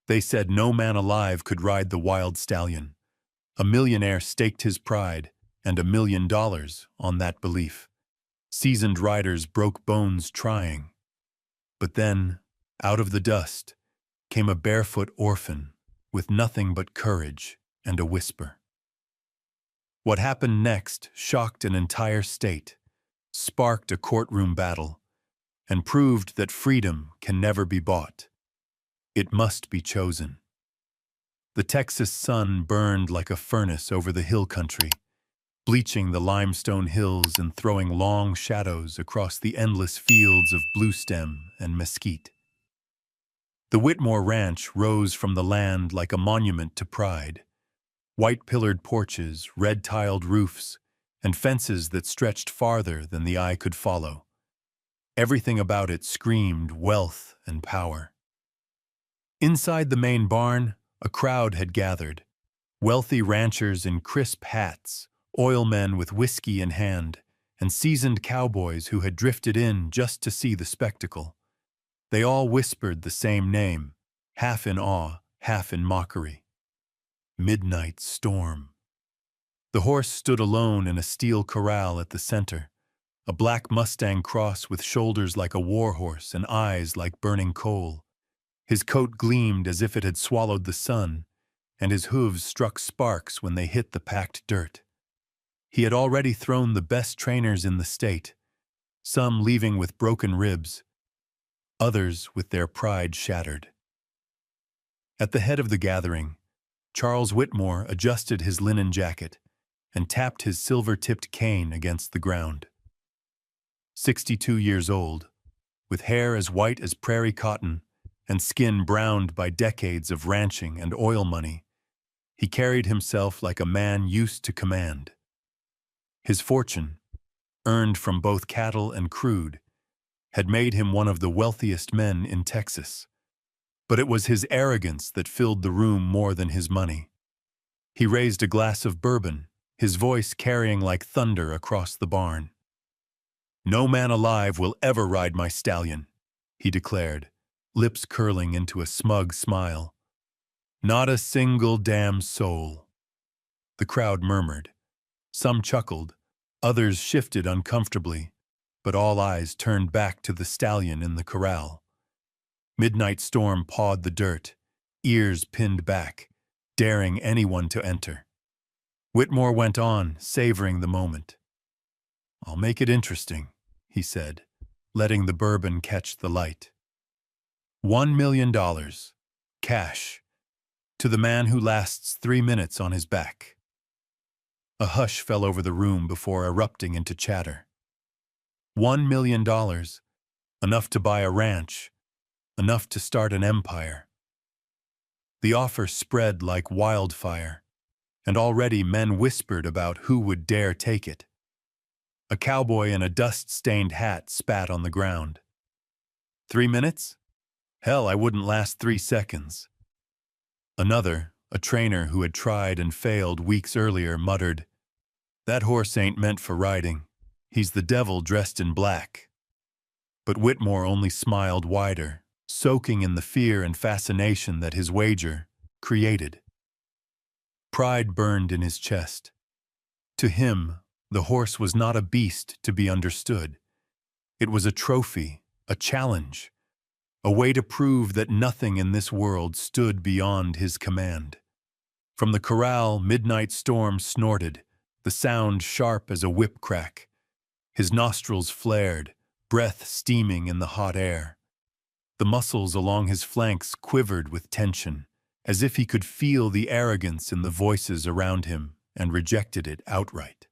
They said no man alive could ride the wild stallion. A millionaire staked his pride and $1 million on that belief. Seasoned riders broke bones trying. But then, out of the dust, came a barefoot orphan with nothing but courage and a whisper. What happened next shocked an entire state, sparked a courtroom battle, and proved that freedom can never be bought. It must be chosen. The Texas sun burned like a furnace over the hill country, bleaching the limestone hills and throwing long shadows across the endless fields of bluestem and mesquite. The Whitmore Ranch rose from the land like a monument to pride. White-pillared porches, red-tiled roofs, and fences that stretched farther than the eye could follow. Everything about it screamed wealth and power. Inside the main barn, a crowd had gathered. Wealthy ranchers in crisp hats, oil men with whiskey in hand, and seasoned cowboys who had drifted in just to see the spectacle. They all whispered the same name, half in awe, half in mockery. Midnight Storm. The horse stood alone in a steel corral at the center, a black Mustang cross with shoulders like a war horse and eyes like burning coal. His coat gleamed as if it had swallowed the sun, and his hooves struck sparks when they hit the packed dirt. He had already thrown the best trainers in the state, some leaving with broken ribs, others with their pride shattered. At the head of the gathering, Charles Whitmore adjusted his linen jacket and tapped his silver-tipped cane against the ground. 62 years old, with hair as white as prairie cotton and skin browned by decades of ranching and oil money, he carried himself like a man used to command. His fortune, earned from both cattle and crude, had made him one of the wealthiest men in Texas. But it was his arrogance that filled the room more than his money. He raised a glass of bourbon, his voice carrying like thunder across the barn. "No man alive will ever ride my stallion," he declared, lips curling into a smug smile. "Not a single damn soul." The crowd murmured. Some chuckled, others shifted uncomfortably, but all eyes turned back to the stallion in the corral. Midnight Storm pawed the dirt, ears pinned back, daring anyone to enter. Whitmore went on, savoring the moment. "I'll make it interesting," he said, letting the bourbon catch the light. $1 million, cash, to the man who lasts 3 minutes on his back. A hush fell over the room before erupting into chatter. $1 million, enough to buy a ranch, enough to start an empire. The offer spread like wildfire, and already men whispered about who would dare take it. A cowboy in a dust-stained hat spat on the ground. 3 minutes? Hell, I wouldn't last 3 seconds. Another, a trainer who had tried and failed weeks earlier, muttered, "That horse ain't meant for riding. He's the devil dressed in black." But Whitmore only smiled wider, soaking in the fear and fascination that his wager created. Pride burned in his chest. To him, the horse was not a beast to be understood. It was a trophy, a challenge, a way to prove that nothing in this world stood beyond his command. From the corral, Midnight Storm snorted, the sound sharp as a whip crack. His nostrils flared, breath steaming in the hot air. The muscles along his flanks quivered with tension, as if he could feel the arrogance in the voices around him and rejected it outright.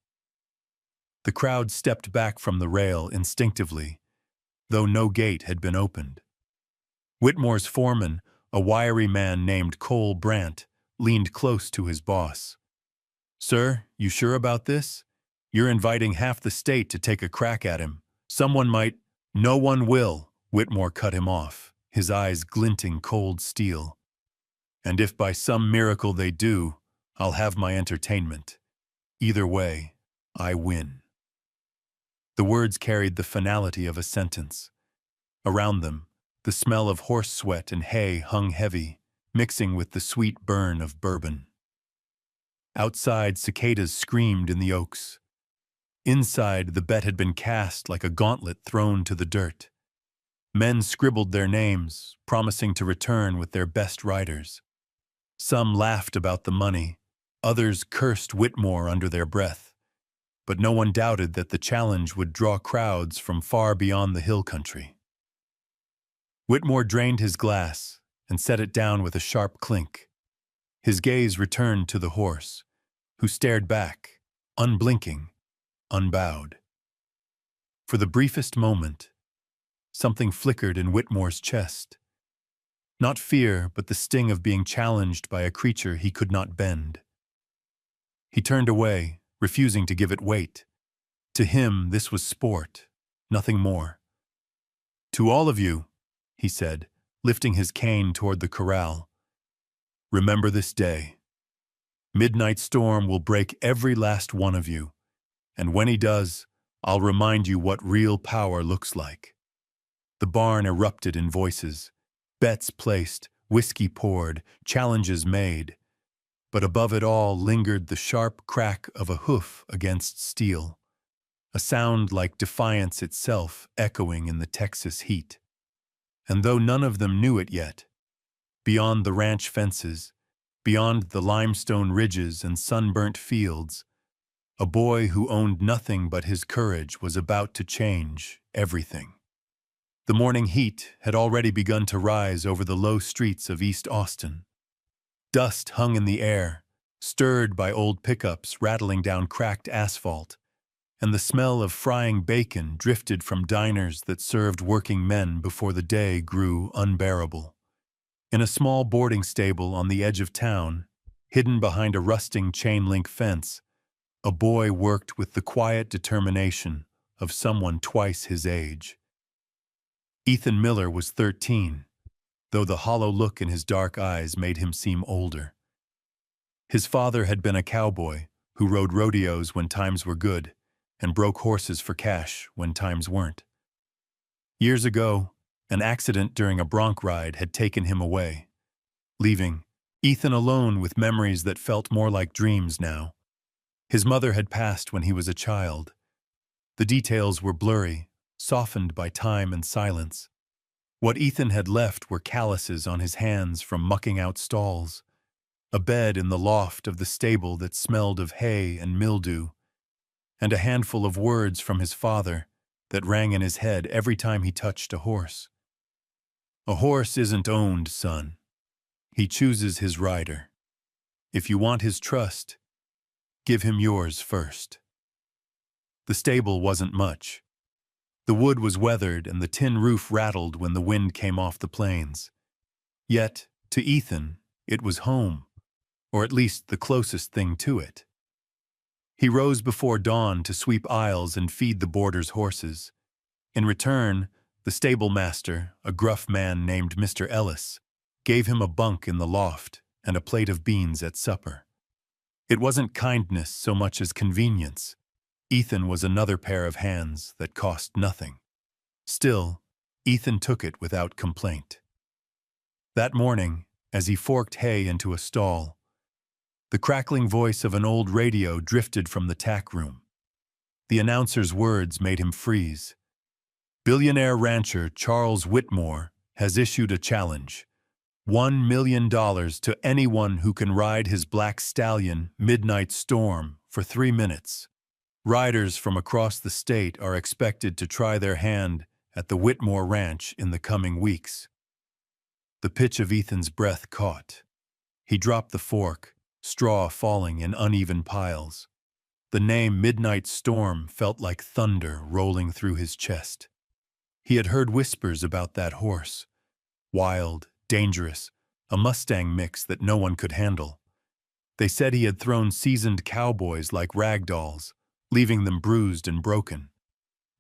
The crowd stepped back from the rail instinctively, though no gate had been opened. Whitmore's foreman, a wiry man named Cole Brandt, leaned close to his boss. "Sir, you sure about this? You're inviting half the state to take a crack at him. Someone might—" "No one will," Whitmore cut him off, his eyes glinting cold steel. "And if by some miracle they do, I'll have my entertainment. Either way, I win." The words carried the finality of a sentence. Around them, the smell of horse sweat and hay hung heavy, mixing with the sweet burn of bourbon. Outside, cicadas screamed in the oaks. Inside, the bet had been cast like a gauntlet thrown to the dirt. Men scribbled their names, promising to return with their best riders. Some laughed about the money, others cursed Whitmore under their breath. But no one doubted that the challenge would draw crowds from far beyond the hill country. Whitmore drained his glass and set it down with a sharp clink. His gaze returned to the horse, who stared back, unblinking, unbowed. For the briefest moment, something flickered in Whitmore's chest. Not fear, but the sting of being challenged by a creature he could not bend. He turned away, refusing to give it weight. To him, this was sport, nothing more. "To all of you," he said, lifting his cane toward the corral, "remember this day. Midnight Storm will break every last one of you, and when he does, I'll remind you what real power looks like." The barn erupted in voices. Bets placed, whiskey poured, challenges made. But above it all lingered the sharp crack of a hoof against steel, a sound like defiance itself echoing in the Texas heat. And though none of them knew it yet, beyond the ranch fences, beyond the limestone ridges and sunburnt fields, a boy who owned nothing but his courage was about to change everything. The morning heat had already begun to rise over the low streets of East Austin. Dust hung in the air, stirred by old pickups rattling down cracked asphalt, and the smell of frying bacon drifted from diners that served working men before the day grew unbearable. In a small boarding stable on the edge of town, hidden behind a rusting chain-link fence, a boy worked with the quiet determination of someone twice his age. Ethan Miller was 13, though the hollow look in his dark eyes made him seem older. His father had been a cowboy who rode rodeos when times were good and broke horses for cash when times weren't. Years ago, an accident during a bronc ride had taken him away, leaving Ethan alone with memories that felt more like dreams now. His mother had passed when he was a child. The details were blurry, softened by time and silence. What Ethan had left were calluses on his hands from mucking out stalls, a bed in the loft of the stable that smelled of hay and mildew, and a handful of words from his father that rang in his head every time he touched a horse. "A horse isn't owned, son. He chooses his rider. If you want his trust, give him yours first." The stable wasn't much. The wood was weathered and the tin roof rattled when the wind came off the plains. Yet, to Ethan, it was home, or at least the closest thing to it. He rose before dawn to sweep aisles and feed the boarders' horses. In return, the stable master, a gruff man named Mr. Ellis, gave him a bunk in the loft and a plate of beans at supper. It wasn't kindness so much as convenience. Ethan was another pair of hands that cost nothing. Still, Ethan took it without complaint. That morning, as he forked hay into a stall, the crackling voice of an old radio drifted from the tack room. The announcer's words made him freeze. "Billionaire rancher Charles Whitmore has issued a challenge. $1 million to anyone who can ride his black stallion, Midnight Storm, for 3 minutes. Riders from across the state are expected to try their hand at the Whitmore Ranch in the coming weeks." The pitch of Ethan's breath caught. He dropped the fork, straw falling in uneven piles. The name Midnight Storm felt like thunder rolling through his chest. He had heard whispers about that horse. Wild, dangerous, a Mustang mix that no one could handle. They said he had thrown seasoned cowboys like rag dolls, leaving them bruised and broken.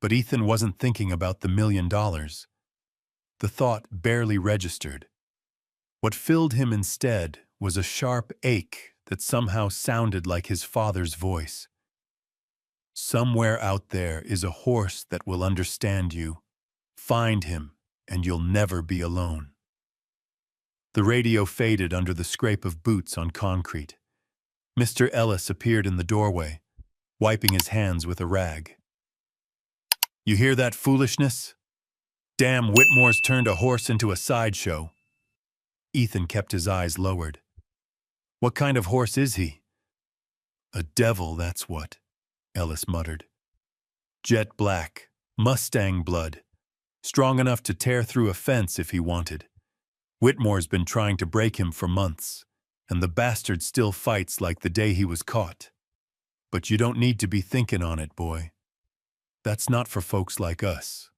But Ethan wasn't thinking about the $1 million. The thought barely registered. What filled him instead was a sharp ache that somehow sounded like his father's voice. "Somewhere out there is a horse that will understand you. Find him, and you'll never be alone." The radio faded under the scrape of boots on concrete. Mr. Ellis appeared in the doorway, wiping his hands with a rag. "You hear that foolishness? Damn, Whitmore's turned a horse into a sideshow." Ethan kept his eyes lowered. "What kind of horse is he?" "A devil, that's what," Ellis muttered. "Jet black, Mustang blood, strong enough to tear through a fence if he wanted. Whitmore's been trying to break him for months, and the bastard still fights like the day he was caught. But you don't need to be thinking on it, boy. That's not for folks like us."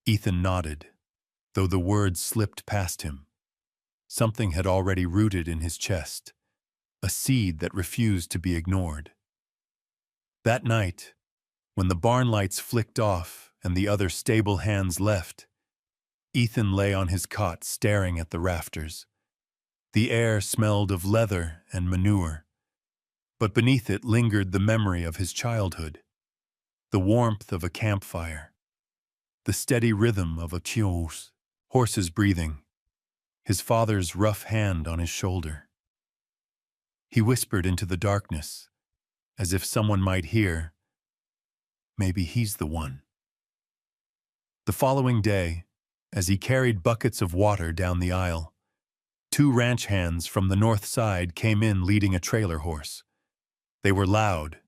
Ethan nodded, though the words slipped past him. Something had already rooted in his chest, a seed that refused to be ignored. That night, when the barn lights flicked off and the other stable hands left, Ethan lay on his cot staring at the rafters. The air smelled of leather and manure, but beneath it lingered the memory of his childhood, the warmth of a campfire, the steady rhythm of a horse's breathing, his father's rough hand on his shoulder. He whispered into the darkness, as if someone might hear, "Maybe he's the one." The following day, as he carried buckets of water down the aisle, 2 ranch hands from the north side came in leading a trailer horse. They were loud,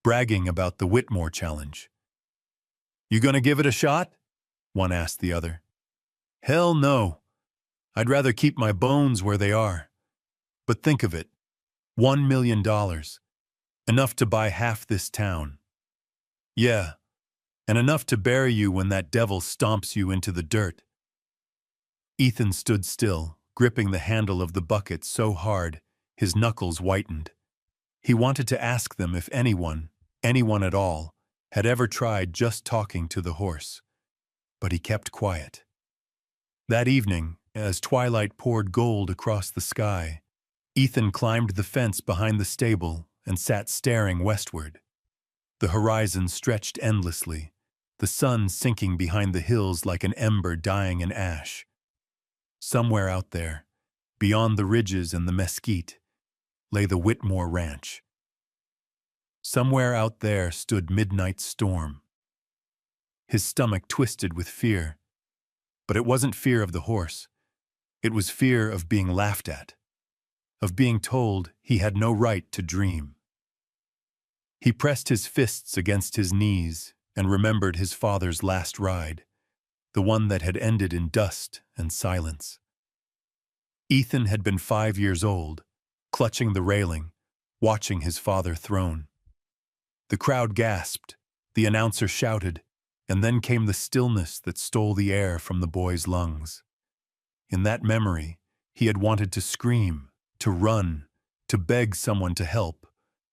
bragging about the Whitmore challenge. "You gonna give it a shot?" one asked the other. "Hell no. I'd rather keep my bones where they are. But think of it, $1 million, enough to buy half this town. Yeah, and enough to bury you when that devil stomps you into the dirt." Ethan stood still, gripping the handle of the bucket so hard his knuckles whitened. He wanted to ask them if anyone at all, had ever tried just talking to the horse. But he kept quiet. That evening, as twilight poured gold across the sky, Ethan climbed the fence behind the stable and sat staring westward. The horizon stretched endlessly, the sun sinking behind the hills like an ember dying in ash. Somewhere out there, beyond the ridges and the mesquite, lay the Whitmore Ranch. Somewhere out there stood Midnight Storm. His stomach twisted with fear, but it wasn't fear of the horse. It was fear of being laughed at, of being told he had no right to dream. He pressed his fists against his knees and remembered his father's last ride, the one that had ended in dust and silence. Ethan had been 5 years old, clutching the railing, watching his father thrown. The crowd gasped, the announcer shouted, and then came the stillness that stole the air from the boy's lungs. In that memory, he had wanted to scream, to run, to beg someone to help,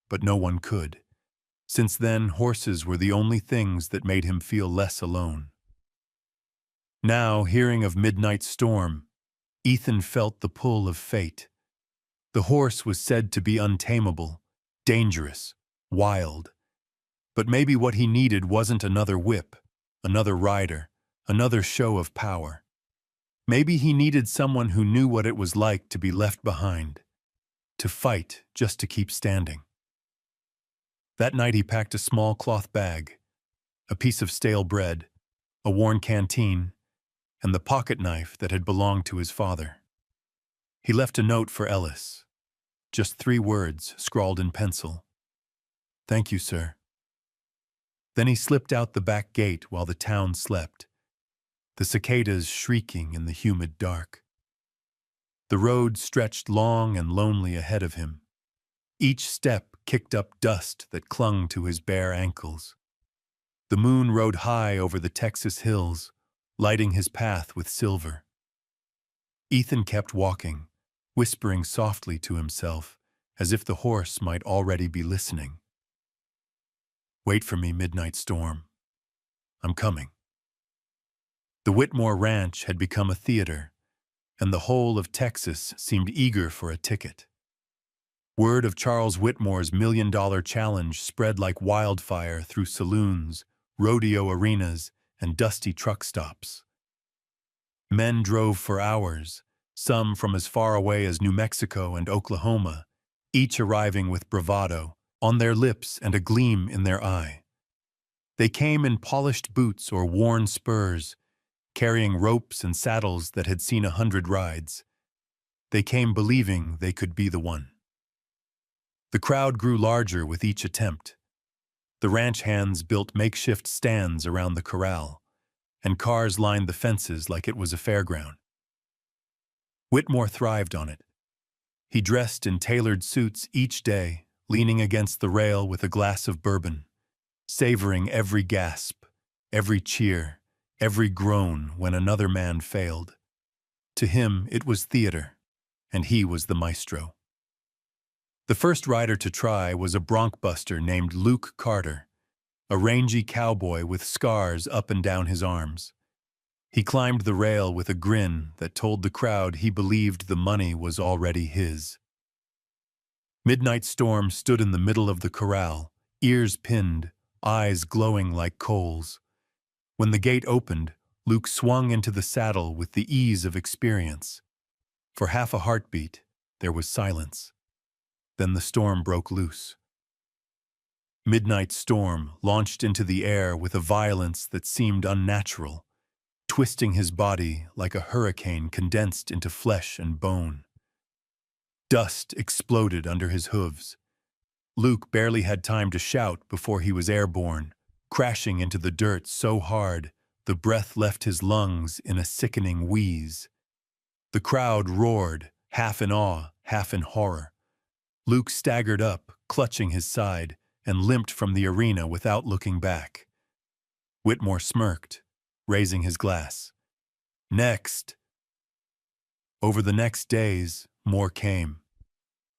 but no one could. Since then, horses were the only things that made him feel less alone. Now, hearing of Midnight Storm, Ethan felt the pull of fate. The horse was said to be untamable, dangerous, wild. But maybe what he needed wasn't another whip, another rider, another show of power. Maybe he needed someone who knew what it was like to be left behind, to fight just to keep standing. That night he packed a small cloth bag, a piece of stale bread, a worn canteen, and the pocket knife that had belonged to his father. He left a note for Ellis, just 3 words scrawled in pencil. "Thank you, sir." Then he slipped out the back gate while the town slept, the cicadas shrieking in the humid dark. The road stretched long and lonely ahead of him. Each step kicked up dust that clung to his bare ankles. The moon rode high over the Texas hills, lighting his path with silver. Ethan kept walking, whispering softly to himself, as if the horse might already be listening. "Wait for me, Midnight Storm. I'm coming." The Whitmore Ranch had become a theater, and the whole of Texas seemed eager for a ticket. Word of Charles Whitmore's $1 million challenge spread like wildfire through saloons, rodeo arenas, and dusty truck stops. Men drove for hours, some from as far away as New Mexico and Oklahoma, each arriving with bravado on their lips and a gleam in their eye. They came in polished boots or worn spurs, carrying ropes and saddles that had seen 100 rides. They came believing they could be the one. The crowd grew larger with each attempt. The ranch hands built makeshift stands around the corral, and cars lined the fences like it was a fairground. Whitmore thrived on it. He dressed in tailored suits each day, leaning against the rail with a glass of bourbon, savoring every gasp, every cheer, every groan when another man failed. To him, it was theater, and he was the maestro. The first rider to try was a bronc-buster named Luke Carter, a rangy cowboy with scars up and down his arms. He climbed the rail with a grin that told the crowd he believed the money was already his. Midnight Storm stood in the middle of the corral, ears pinned, eyes glowing like coals. When the gate opened, Luke swung into the saddle with the ease of experience. For half a heartbeat, there was silence. Then the storm broke loose. Midnight Storm launched into the air with a violence that seemed unnatural, twisting his body like a hurricane condensed into flesh and bone. Dust exploded under his hooves. Luke barely had time to shout before he was airborne, crashing into the dirt so hard the breath left his lungs in a sickening wheeze. The crowd roared, half in awe, half in horror. Luke staggered up, clutching his side, and limped from the arena without looking back. Whitmore smirked, raising his glass. Next! Over the next days, more came.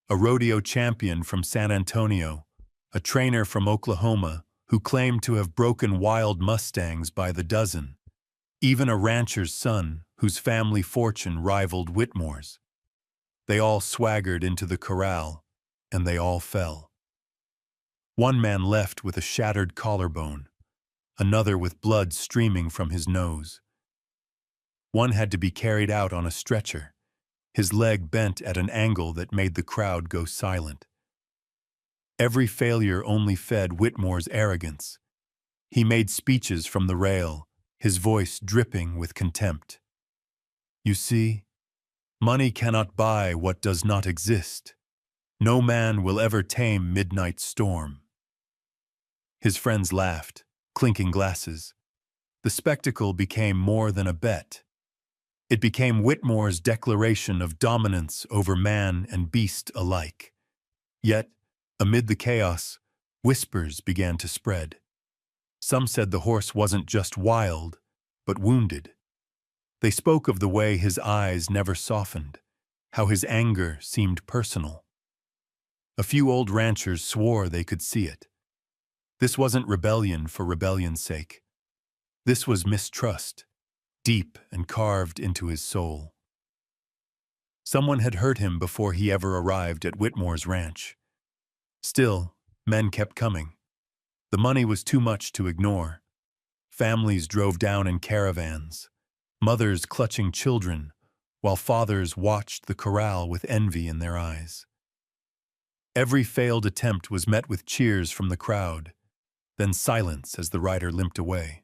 A rodeo champion from San Antonio, a trainer from Oklahoma who claimed to have broken wild mustangs by the dozen, even a rancher's son whose family fortune rivaled Whitmore's. They all swaggered into the corral, and they all fell. One man left with a shattered collarbone, another with blood streaming from his nose. One had to be carried out on a stretcher, his leg bent at an angle that made the crowd go silent. Every failure only fed Whitmore's arrogance. He made speeches from the rail, his voice dripping with contempt. You see, money cannot buy what does not exist. No man will ever tame Midnight Storm. His friends laughed, clinking glasses. The spectacle became more than a bet. It became Whitmore's declaration of dominance over man and beast alike. Yet, amid the chaos, whispers began to spread. Some said the horse wasn't just wild, but wounded. They spoke of the way his eyes never softened, how his anger seemed personal. A few old ranchers swore they could see it. This wasn't rebellion for rebellion's sake. This was mistrust, deep and carved into his soul. Someone had hurt him before he ever arrived at Whitmore's ranch. Still, men kept coming. The money was too much to ignore. Families drove down in caravans, mothers clutching children, while fathers watched the corral with envy in their eyes. Every failed attempt was met with cheers from the crowd, then silence as the rider limped away.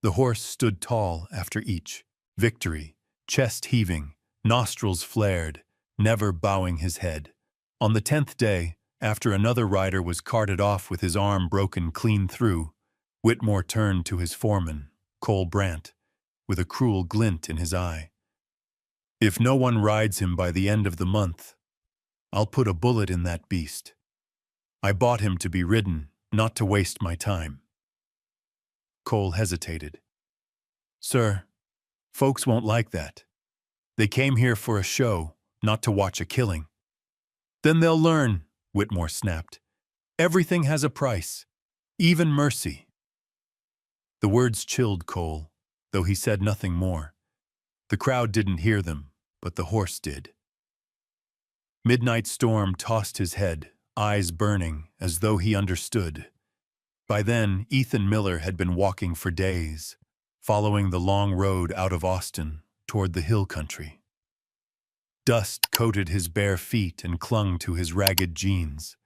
The horse stood tall after each, victory, chest heaving, nostrils flared, never bowing his head. On the 10th day, after another rider was carted off with his arm broken clean through, Whitmore turned to his foreman, Cole Brandt, with a cruel glint in his eye. If no one rides him by the end of the month, I'll put a bullet in that beast. I bought him to be ridden, not to waste my time. Cole hesitated. Sir, folks won't like that. They came here for a show, not to watch a killing. Then they'll learn, Whitmore snapped. Everything has a price, even mercy. The words chilled Cole, though he said nothing more. The crowd didn't hear them, but the horse did. Midnight Storm tossed his head, eyes burning, as though he understood. By then, Ethan Miller had been walking for days, following the long road out of Austin toward the hill country. Dust coated his bare feet and clung to his ragged jeans.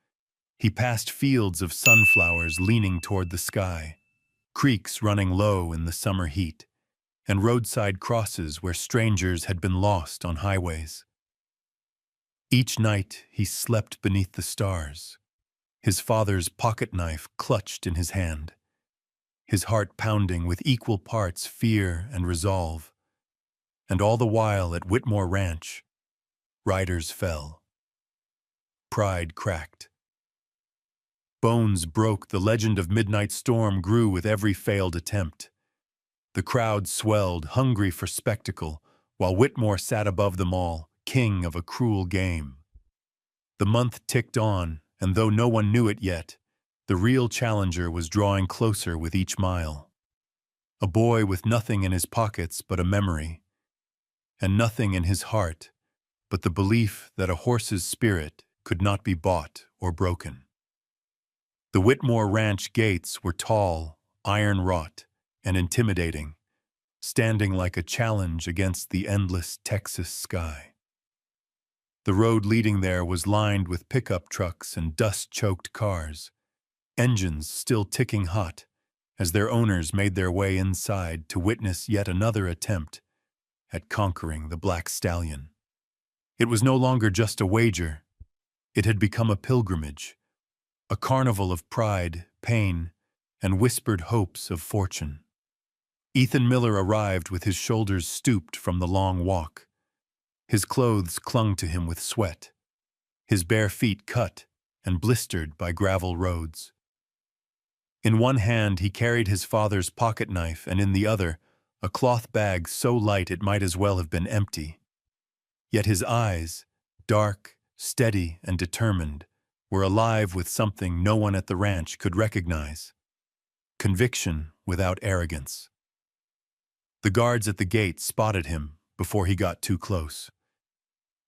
He passed fields of sunflowers leaning toward the sky, creeks running low in the summer heat, and roadside crosses where strangers had been lost on highways. Each night he slept beneath the stars, his father's pocket knife clutched in his hand, his heart pounding with equal parts fear and resolve. And all the while at Whitmore Ranch, riders fell. Pride cracked. Bones broke, the legend of Midnight Storm grew with every failed attempt. The crowd swelled, hungry for spectacle, while Whitmore sat above them all, king of a cruel game. The month ticked on, and though no one knew it yet, the real challenger was drawing closer with each mile. A boy with nothing in his pockets but a memory, and nothing in his heart but the belief that a horse's spirit could not be bought or broken. The Whitmore Ranch gates were tall, iron-wrought, and intimidating, standing like a challenge against the endless Texas sky. The road leading there was lined with pickup trucks and dust-choked cars, engines still ticking hot as their owners made their way inside to witness yet another attempt at conquering the Black Stallion. It was no longer just a wager. It had become a pilgrimage, a carnival of pride, pain, and whispered hopes of fortune. Ethan Miller arrived with his shoulders stooped from the long walk. His clothes clung to him with sweat, his bare feet cut and blistered by gravel roads. In one hand he carried his father's pocket knife, and in the other, a cloth bag so light it might as well have been empty. Yet his eyes, dark, steady, and determined, were alive with something no one at the ranch could recognize: conviction without arrogance. The guards at the gate spotted him before he got too close.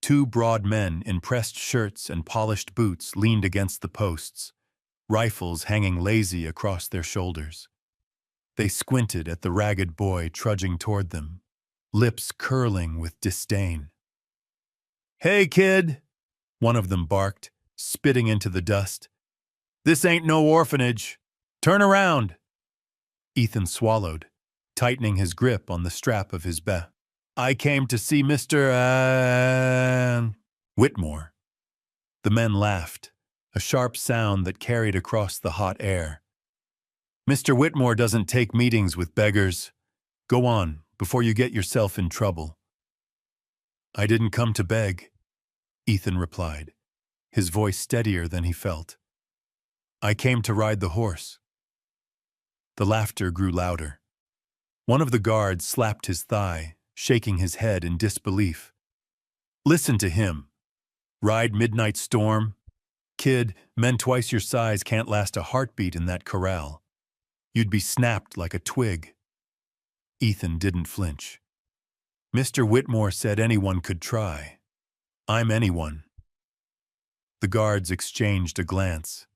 Two broad men in pressed shirts and polished boots leaned against the posts, rifles hanging lazy across their shoulders. They squinted at the ragged boy trudging toward them, lips curling with disdain. "Hey, kid," one of them barked, spitting into the dust. "This ain't no orphanage. Turn around." Ethan swallowed, tightening his grip on the strap of his belt. "I came to see Mr. Whitmore." The men laughed, a sharp sound that carried across the hot air. "Mr. Whitmore doesn't take meetings with beggars. Go on, before you get yourself in trouble." "I didn't come to beg," Ethan replied, his voice steadier than he felt. "I came to ride the horse." The laughter grew louder. One of the guards slapped his thigh, shaking his head in disbelief. "Listen to him. Ride Midnight Storm? Kid, men twice your size can't last a heartbeat in that corral. You'd be snapped like a twig." Ethan didn't flinch. "Mr. Whitmore said anyone could try. I'm anyone." The guards exchanged a glance.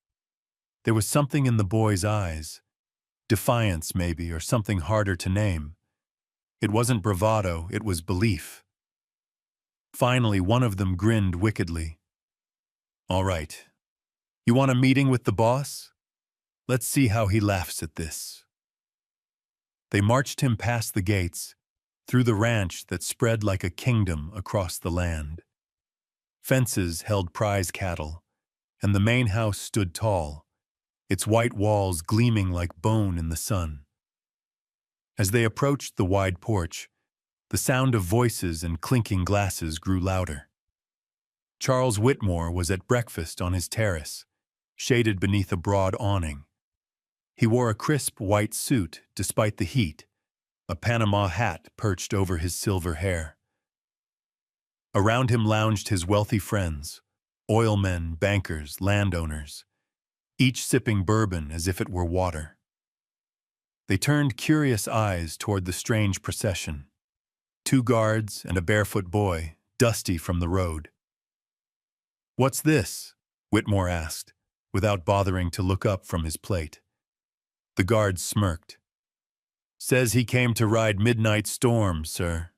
There was something in the boy's eyes, defiance maybe, or something harder to name. It wasn't bravado, it was belief. Finally, one of them grinned wickedly. "All right. You want a meeting with the boss? Let's see how he laughs at this." They marched him past the gates, through the ranch that spread like a kingdom across the land. Fences held prize cattle, and the main house stood tall, its white walls gleaming like bone in the sun. As they approached the wide porch, the sound of voices and clinking glasses grew louder. Charles Whitmore was at breakfast on his terrace, shaded beneath a broad awning. He wore a crisp white suit despite the heat, a Panama hat perched over his silver hair. Around him lounged his wealthy friends, oilmen, bankers, landowners, each sipping bourbon as if it were water. They turned curious eyes toward the strange procession. Two guards and a barefoot boy, dusty from the road. "What's this?" Whitmore asked, without bothering to look up from his plate. The guard smirked. "Says he came to ride Midnight Storm, sir."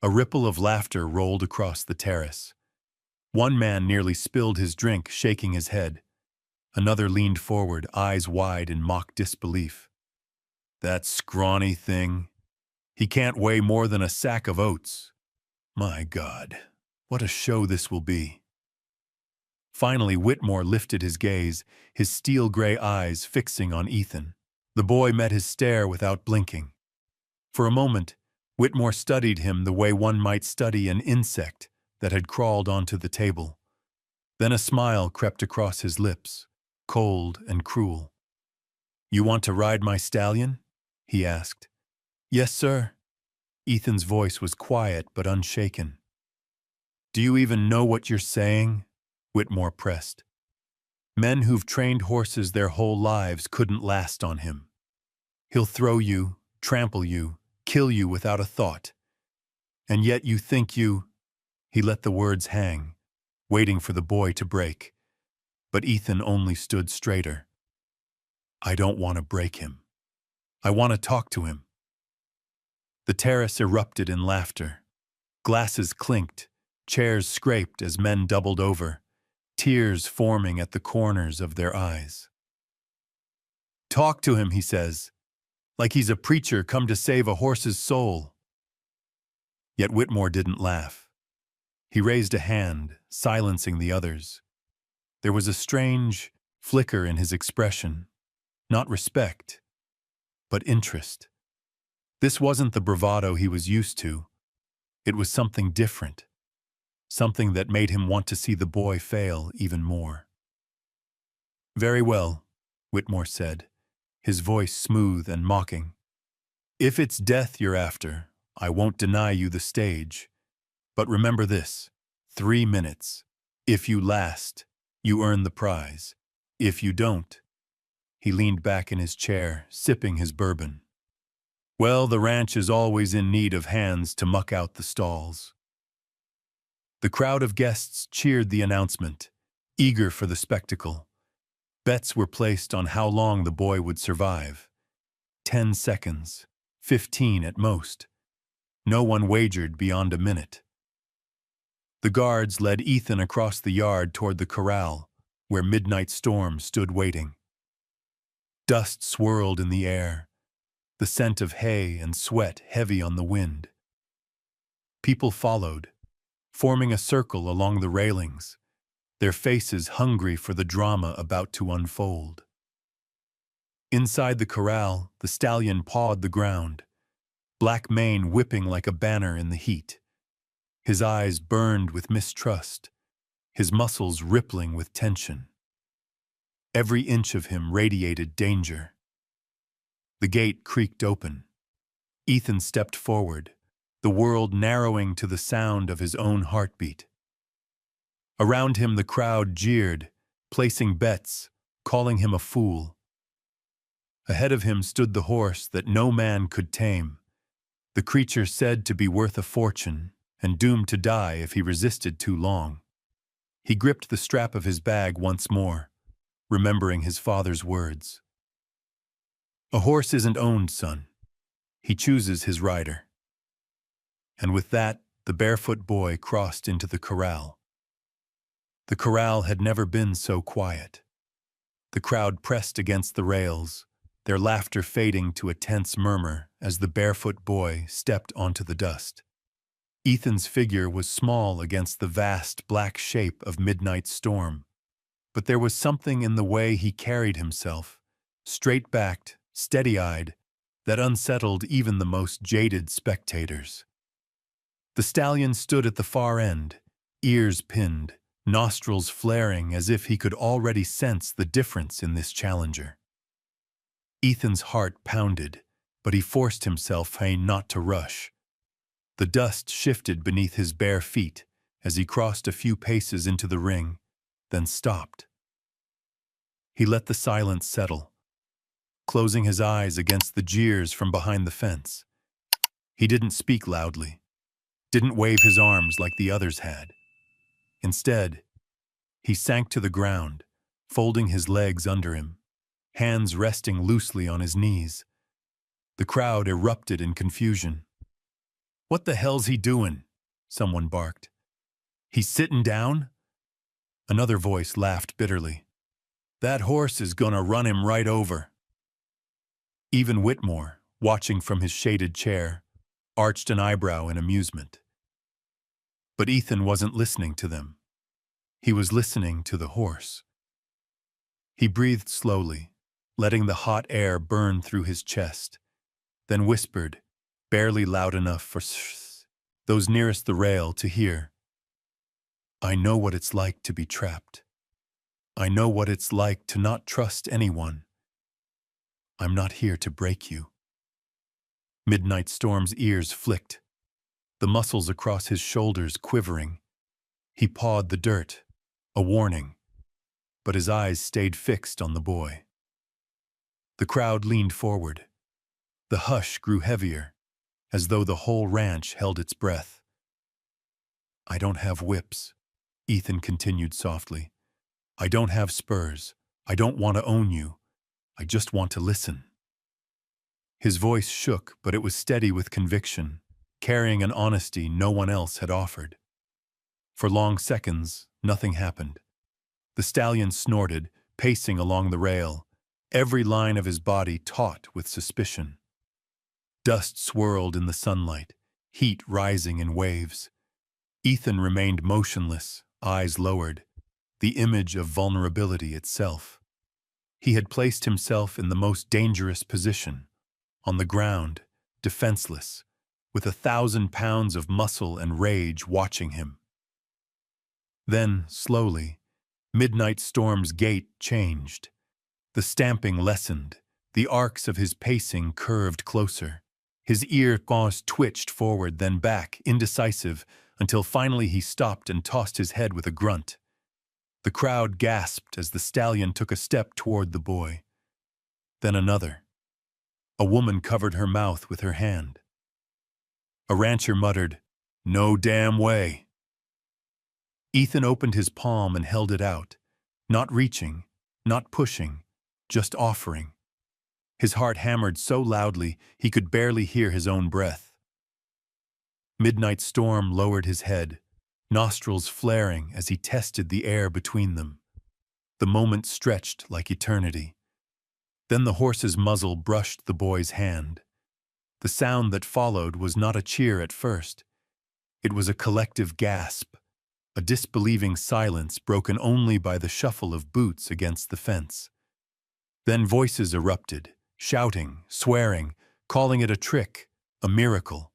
A ripple of laughter rolled across the terrace. One man nearly spilled his drink, shaking his head. Another leaned forward, eyes wide in mock disbelief. That scrawny thing. He can't weigh more than a sack of oats. My God, what a show this will be. Finally, Whitmore lifted his gaze, his steel-gray eyes fixing on Ethan. The boy met his stare without blinking. For a moment, Whitmore studied him the way one might study an insect that had crawled onto the table. Then a smile crept across his lips, cold and cruel. "You want to ride my stallion?" he asked. "Yes, sir." Ethan's voice was quiet but unshaken. "Do you even know what you're saying?" Whitmore pressed. "Men who've trained horses their whole lives couldn't last on him. He'll throw you, trample you, kill you without a thought. And yet you think you—" He let the words hang, waiting for the boy to break. But Ethan only stood straighter. "I don't want to break him. I want to talk to him." The terrace erupted in laughter. Glasses clinked, chairs scraped as men doubled over, tears forming at the corners of their eyes. "Talk to him," he says, "like he's a preacher come to save a horse's soul." Yet Whitmore didn't laugh. He raised a hand, silencing the others. There was a strange flicker in his expression, not respect, but interest. This wasn't the bravado he was used to. It was something different, something that made him want to see the boy fail even more. "Very well," Whitmore said, his voice smooth and mocking. "If it's death you're after, I won't deny you the stage. But remember this, 3 minutes. If you last, you earn the prize. If you don't—" He leaned back in his chair, sipping his bourbon. "Well, the ranch is always in need of hands to muck out the stalls." The crowd of guests cheered the announcement, eager for the spectacle. Bets were placed on how long the boy would survive. 10 seconds, 15 at most. No one wagered beyond a minute. The guards led Ethan across the yard toward the corral, where Midnight Storm stood waiting. Dust swirled in the air, the scent of hay and sweat heavy on the wind. People followed, forming a circle along the railings, their faces hungry for the drama about to unfold. Inside the corral, the stallion pawed the ground, black mane whipping like a banner in the heat. His eyes burned with mistrust, his muscles rippling with tension. Every inch of him radiated danger. The gate creaked open. Ethan stepped forward, the world narrowing to the sound of his own heartbeat. Around him the crowd jeered, placing bets, calling him a fool. Ahead of him stood the horse that no man could tame, the creature said to be worth a fortune and doomed to die if he resisted too long. He gripped the strap of his bag once more, remembering his father's words. "A horse isn't owned, son. He chooses his rider." And with that, the barefoot boy crossed into the corral. The corral had never been so quiet. The crowd pressed against the rails, their laughter fading to a tense murmur as the barefoot boy stepped onto the dust. Ethan's figure was small against the vast black shape of Midnight Storm, but there was something in the way he carried himself, straight-backed, steady-eyed, that unsettled even the most jaded spectators. The stallion stood at the far end, ears pinned, nostrils flaring as if he could already sense the difference in this challenger. Ethan's heart pounded, but he forced himself not to rush. The dust shifted beneath his bare feet as he crossed a few paces into the ring, then stopped. He let the silence settle, closing his eyes against the jeers from behind the fence. He didn't speak loudly, didn't wave his arms like the others had. Instead, he sank to the ground, folding his legs under him, hands resting loosely on his knees. The crowd erupted in confusion. "What the hell's he doing?" someone barked. "He's sitting down?" Another voice laughed bitterly. "That horse is gonna run him right over." Even Whitmore, watching from his shaded chair, arched an eyebrow in amusement. But Ethan wasn't listening to them. He was listening to the horse. He breathed slowly, letting the hot air burn through his chest, then whispered, barely loud enough for those nearest the rail to hear. "I know what it's like to be trapped. I know what it's like to not trust anyone. I'm not here to break you." Midnight Storm's ears flicked, the muscles across his shoulders quivering. He pawed the dirt, a warning, but his eyes stayed fixed on the boy. The crowd leaned forward. The hush grew heavier, as though the whole ranch held its breath. "I don't have whips," Ethan continued softly. "I don't have spurs. I don't want to own you. I just want to listen." His voice shook, but it was steady with conviction, carrying an honesty no one else had offered. For long seconds, nothing happened. The stallion snorted, pacing along the rail, every line of his body taut with suspicion. Dust swirled in the sunlight, heat rising in waves. Ethan remained motionless, eyes lowered, the image of vulnerability itself. He had placed himself in the most dangerous position, on the ground, defenseless, with 1,000 pounds of muscle and rage watching him. Then, slowly, Midnight Storm's gait changed. The stamping lessened, the arcs of his pacing curved closer. His ear paws twitched forward, then back, indecisive, until finally he stopped and tossed his head with a grunt. The crowd gasped as the stallion took a step toward the boy. Then another. A woman covered her mouth with her hand. A rancher muttered, "No damn way." Ethan opened his palm and held it out, not reaching, not pushing, just offering. His heart hammered so loudly he could barely hear his own breath. Midnight Storm lowered his head, nostrils flaring as he tested the air between them. The moment stretched like eternity. Then the horse's muzzle brushed the boy's hand. The sound that followed was not a cheer at first. It was a collective gasp, a disbelieving silence broken only by the shuffle of boots against the fence. Then voices erupted, shouting, swearing, calling it a trick, a miracle.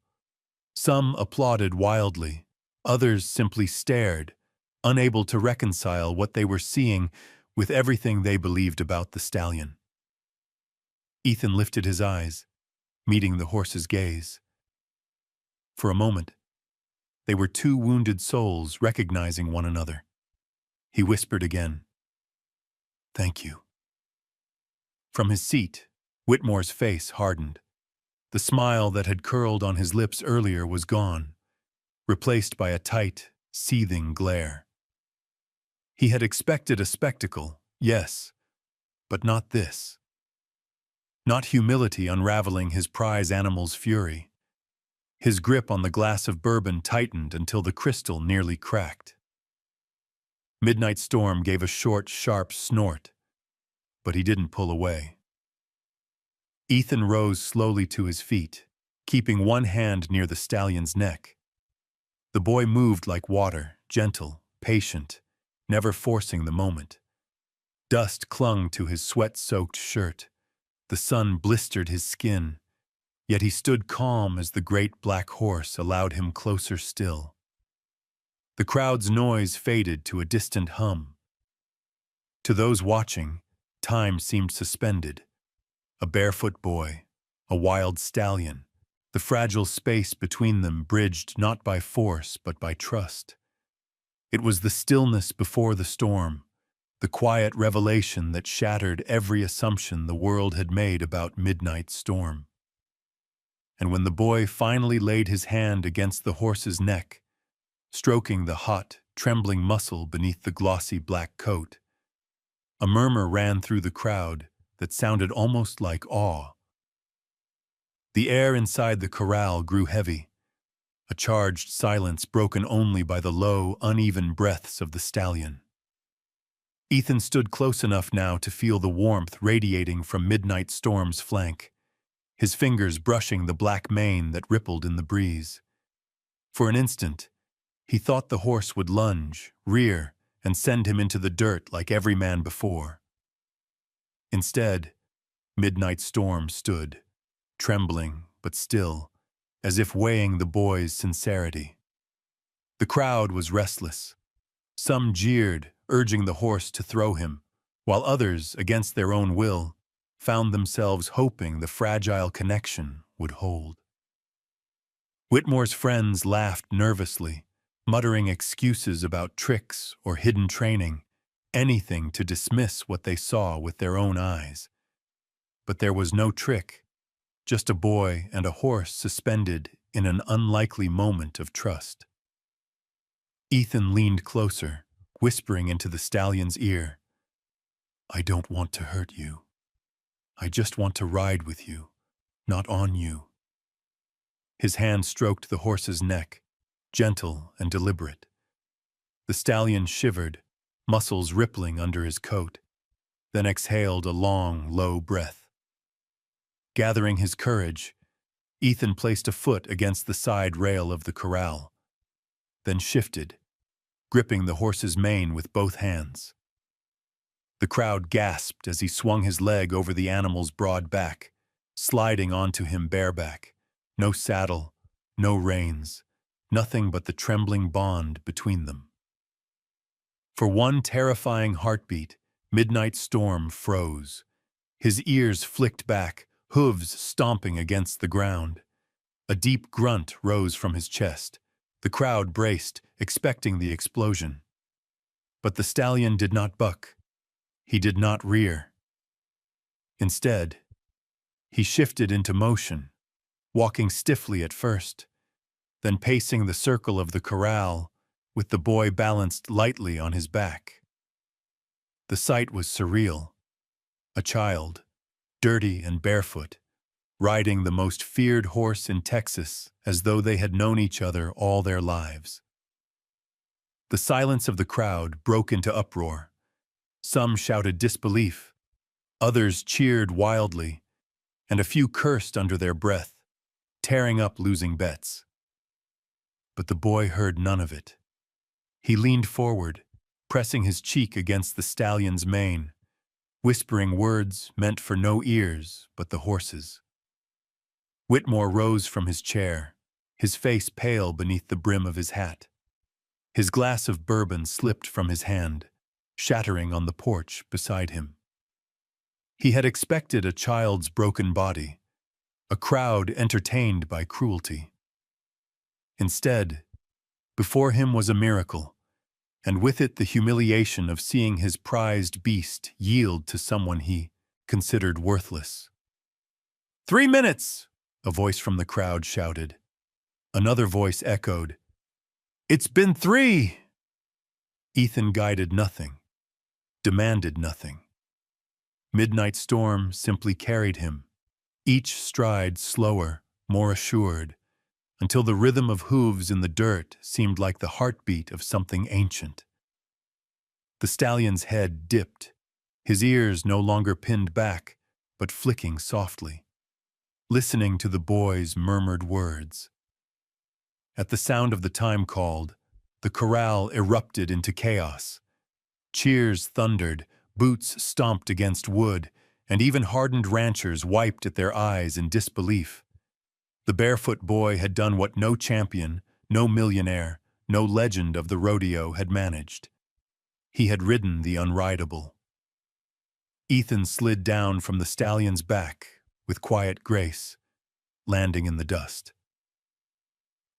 Some applauded wildly, others simply stared, unable to reconcile what they were seeing with everything they believed about the stallion. Ethan lifted his eyes, meeting the horse's gaze. For a moment, they were two wounded souls recognizing one another. He whispered again, "Thank you." From his seat, Whitmore's face hardened. The smile that had curled on his lips earlier was gone, replaced by a tight, seething glare. He had expected a spectacle, yes, but not this. Not humility unraveling his prize animal's fury. His grip on the glass of bourbon tightened until the crystal nearly cracked. Midnight Storm gave a short, sharp snort, but he didn't pull away. Ethan rose slowly to his feet, keeping one hand near the stallion's neck. The boy moved like water, gentle, patient, never forcing the moment. Dust clung to his sweat-soaked shirt. The sun blistered his skin, yet he stood calm as the great black horse allowed him closer still. The crowd's noise faded to a distant hum. To those watching, time seemed suspended. A barefoot boy, a wild stallion, the fragile space between them bridged not by force but by trust. It was the stillness before the storm, the quiet revelation that shattered every assumption the world had made about Midnight Storm. And when the boy finally laid his hand against the horse's neck, stroking the hot, trembling muscle beneath the glossy black coat, a murmur ran through the crowd that sounded almost like awe. The air inside the corral grew heavy. a charged silence broken only by the low, uneven breaths of the stallion. Ethan stood close enough now to feel the warmth radiating from Midnight Storm's flank, his fingers brushing the black mane that rippled in the breeze. For an instant, he thought the horse would lunge, rear, and send him into the dirt like every man before. Instead, Midnight Storm stood, trembling but still, as if weighing the boy's sincerity. The crowd was restless. Some jeered, urging the horse to throw him, while others, against their own will, found themselves hoping the fragile connection would hold. Whitmore's friends laughed nervously, muttering excuses about tricks or hidden training, anything to dismiss what they saw with their own eyes. But there was no trick, just a boy and a horse suspended in an unlikely moment of trust. Ethan leaned closer, whispering into the stallion's ear, "I don't want to hurt you. I just want to ride with you, not on you." His hand stroked the horse's neck, gentle and deliberate. The stallion shivered, muscles rippling under his coat, then exhaled a long, low breath. Gathering his courage, Ethan placed a foot against the side rail of the corral, then shifted, gripping the horse's mane with both hands. The crowd gasped as he swung his leg over the animal's broad back, sliding onto him bareback. No saddle, no reins, nothing but the trembling bond between them. For one terrifying heartbeat, Midnight Storm froze. His ears flicked back, hooves stomping against the ground. A deep grunt rose from his chest. The crowd braced, expecting the explosion. But the stallion did not buck. He did not rear. Instead, he shifted into motion, walking stiffly at first, then pacing the circle of the corral with the boy balanced lightly on his back. The sight was surreal. A child, dirty and barefoot, riding the most feared horse in Texas as though they had known each other all their lives. The silence of the crowd broke into uproar. Some shouted disbelief, others cheered wildly, and a few cursed under their breath, tearing up losing bets. But the boy heard none of it. He leaned forward, pressing his cheek against the stallion's mane, whispering words meant for no ears but the horse's. Whitmore rose from his chair, his face pale beneath the brim of his hat. His glass of bourbon slipped from his hand, shattering on the porch beside him. He had expected a child's broken body, a crowd entertained by cruelty. Instead, before him was a miracle, and with it the humiliation of seeing his prized beast yield to someone he considered worthless. 3 minutes! A voice from the crowd shouted. Another voice echoed, "It's been 3!" Ethan guided nothing, demanded nothing. Midnight Storm simply carried him, each stride slower, more assured, until the rhythm of hooves in the dirt seemed like the heartbeat of something ancient. The stallion's head dipped, his ears no longer pinned back, but flicking softly, listening to the boy's murmured words. At the sound of the time called, the corral erupted into chaos. Cheers thundered, boots stomped against wood, and even hardened ranchers wiped at their eyes in disbelief. The barefoot boy had done what no champion, no millionaire, no legend of the rodeo had managed. He had ridden the unrideable. Ethan slid down from the stallion's back with quiet grace, landing in the dust.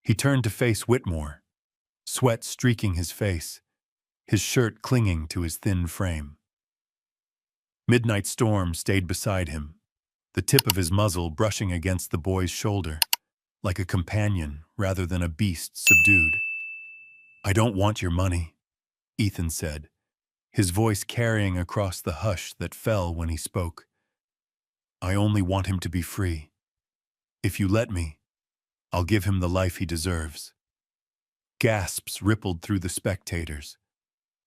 He turned to face Whitmore, sweat streaking his face, his shirt clinging to his thin frame. Midnight Storm stayed beside him, the tip of his muzzle brushing against the boy's shoulder, like a companion rather than a beast subdued. "I don't want your money," Ethan said, his voice carrying across the hush that fell when he spoke. "I only want him to be free. If you let me, I'll give him the life he deserves." Gasps rippled through the spectators.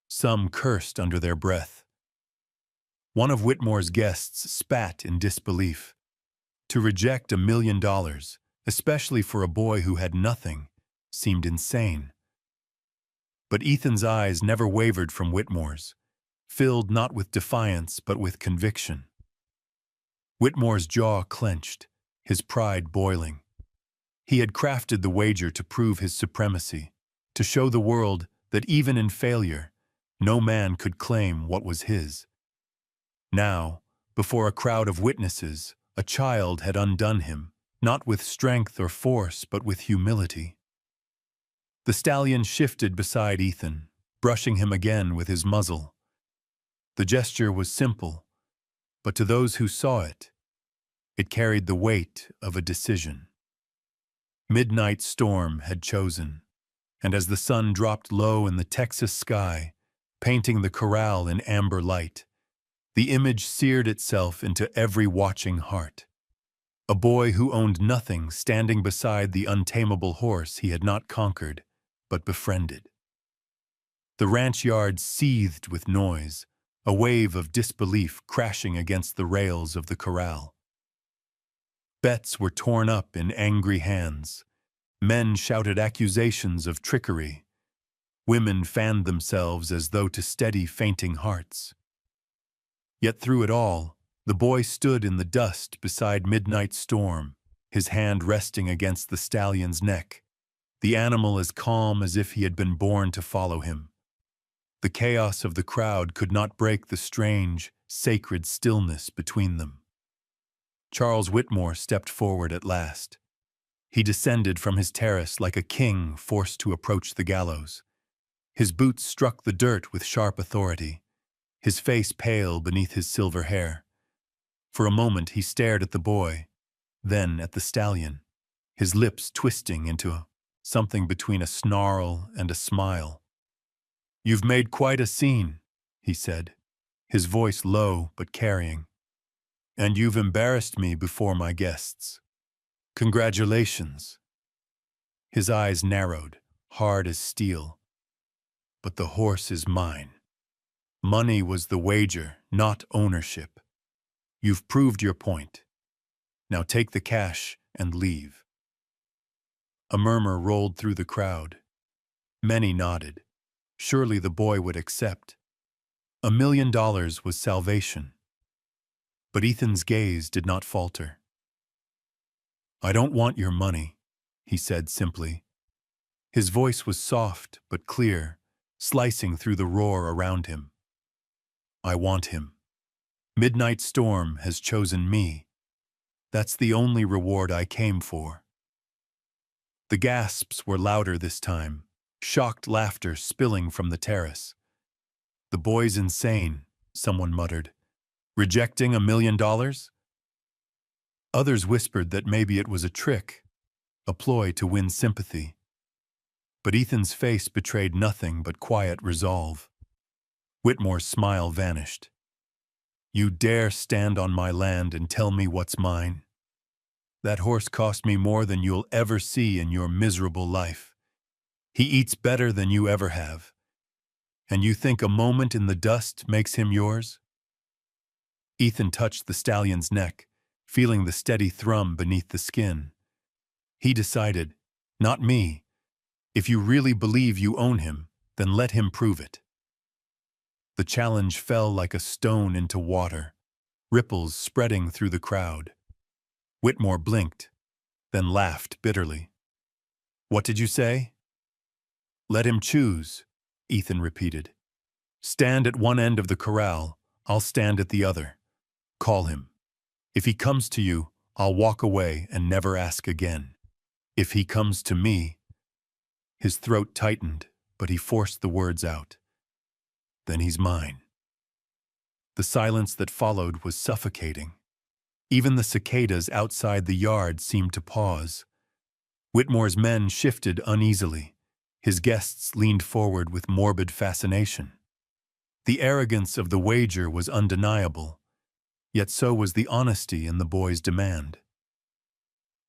Some cursed under their breath. One of Whitmore's guests spat in disbelief. To reject $1 million, especially for a boy who had nothing, seemed insane. But Ethan's eyes never wavered from Whitmore's, filled not with defiance but with conviction. Whitmore's jaw clenched, his pride boiling. He had crafted the wager to prove his supremacy, to show the world that even in failure, no man could claim what was his. Now, before a crowd of witnesses, a child had undone him, not with strength or force, but with humility. The stallion shifted beside Ethan, brushing him again with his muzzle. The gesture was simple, but to those who saw it, it carried the weight of a decision. Midnight storm had chosen, and as the sun dropped low in the Texas sky, painting the corral in amber light, the image seared itself into every watching heart. A boy who owned nothing standing beside the untamable horse he had not conquered, but befriended. The ranch yard seethed with noise, a wave of disbelief crashing against the rails of the corral. Bets were torn up in angry hands. Men shouted accusations of trickery. Women fanned themselves as though to steady fainting hearts. Yet through it all, the boy stood in the dust beside Midnight Storm, his hand resting against the stallion's neck, the animal as calm as if he had been born to follow him. The chaos of the crowd could not break the strange, sacred stillness between them. Charles Whitmore stepped forward at last. He descended from his terrace like a king forced to approach the gallows. His boots struck the dirt with sharp authority, his face pale beneath his silver hair. For a moment he stared at the boy, then at the stallion, his lips twisting into something between a snarl and a smile. "You've made quite a scene," he said, his voice low but carrying. "And you've embarrassed me before my guests. Congratulations." His eyes narrowed, hard as steel. "But the horse is mine. Money was the wager, not ownership. You've proved your point. Now take the cash and leave." A murmur rolled through the crowd. Many nodded. Surely the boy would accept. $1 million was salvation. But Ethan's gaze did not falter. "I don't want your money," he said simply. His voice was soft but clear, slicing through the roar around him. "I want him. Midnight Storm has chosen me. That's the only reward I came for." The gasps were louder this time, shocked laughter spilling from the terrace. "The boy's insane," someone muttered. "Rejecting $1 million?" Others whispered that maybe it was a trick, a ploy to win sympathy. But Ethan's face betrayed nothing but quiet resolve. Whitmore's smile vanished. "You dare stand on my land and tell me what's mine? That horse cost me more than you'll ever see in your miserable life. He eats better than you ever have. And you think a moment in the dust makes him yours?" Ethan touched the stallion's neck, feeling the steady thrum beneath the skin. He decided, "Not me. If you really believe you own him, then let him prove it." The challenge fell like a stone into water, ripples spreading through the crowd. Whitmore blinked, then laughed bitterly. "What did you say?" "Let him choose," Ethan repeated. "Stand at one end of the corral, I'll stand at the other. Call him. If he comes to you, I'll walk away and never ask again. If he comes to me—" His throat tightened, but he forced the words out. "Then he's mine." The silence that followed was suffocating. Even the cicadas outside the yard seemed to pause. Whitmore's men shifted uneasily. His guests leaned forward with morbid fascination. The arrogance of the wager was undeniable, yet so was the honesty in the boy's demand.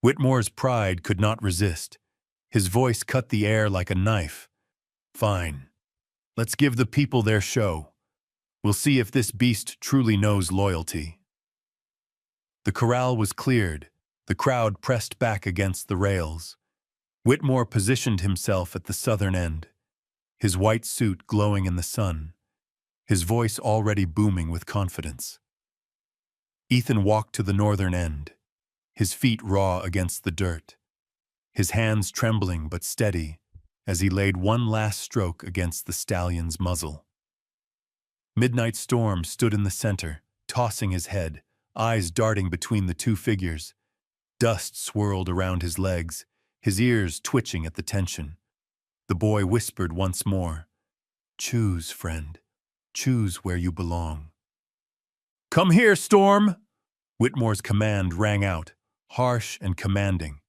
Whitmore's pride could not resist. His voice cut the air like a knife. Fine. Let's give the people their show. We'll see if this beast truly knows loyalty. The corral was cleared. The crowd pressed back against the rails. Whitmore positioned himself at the southern end, his white suit glowing in the sun, his voice already booming with confidence. Ethan walked to the northern end, his feet raw against the dirt, his hands trembling but steady as he laid one last stroke against the stallion's muzzle. Midnight Storm stood in the center, tossing his head, eyes darting between the two figures. Dust swirled around his legs, his ears twitching at the tension. The boy whispered once more, "Choose, friend. Choose where you belong." "Come here, Storm!" Whitmore's command rang out, harsh and commanding.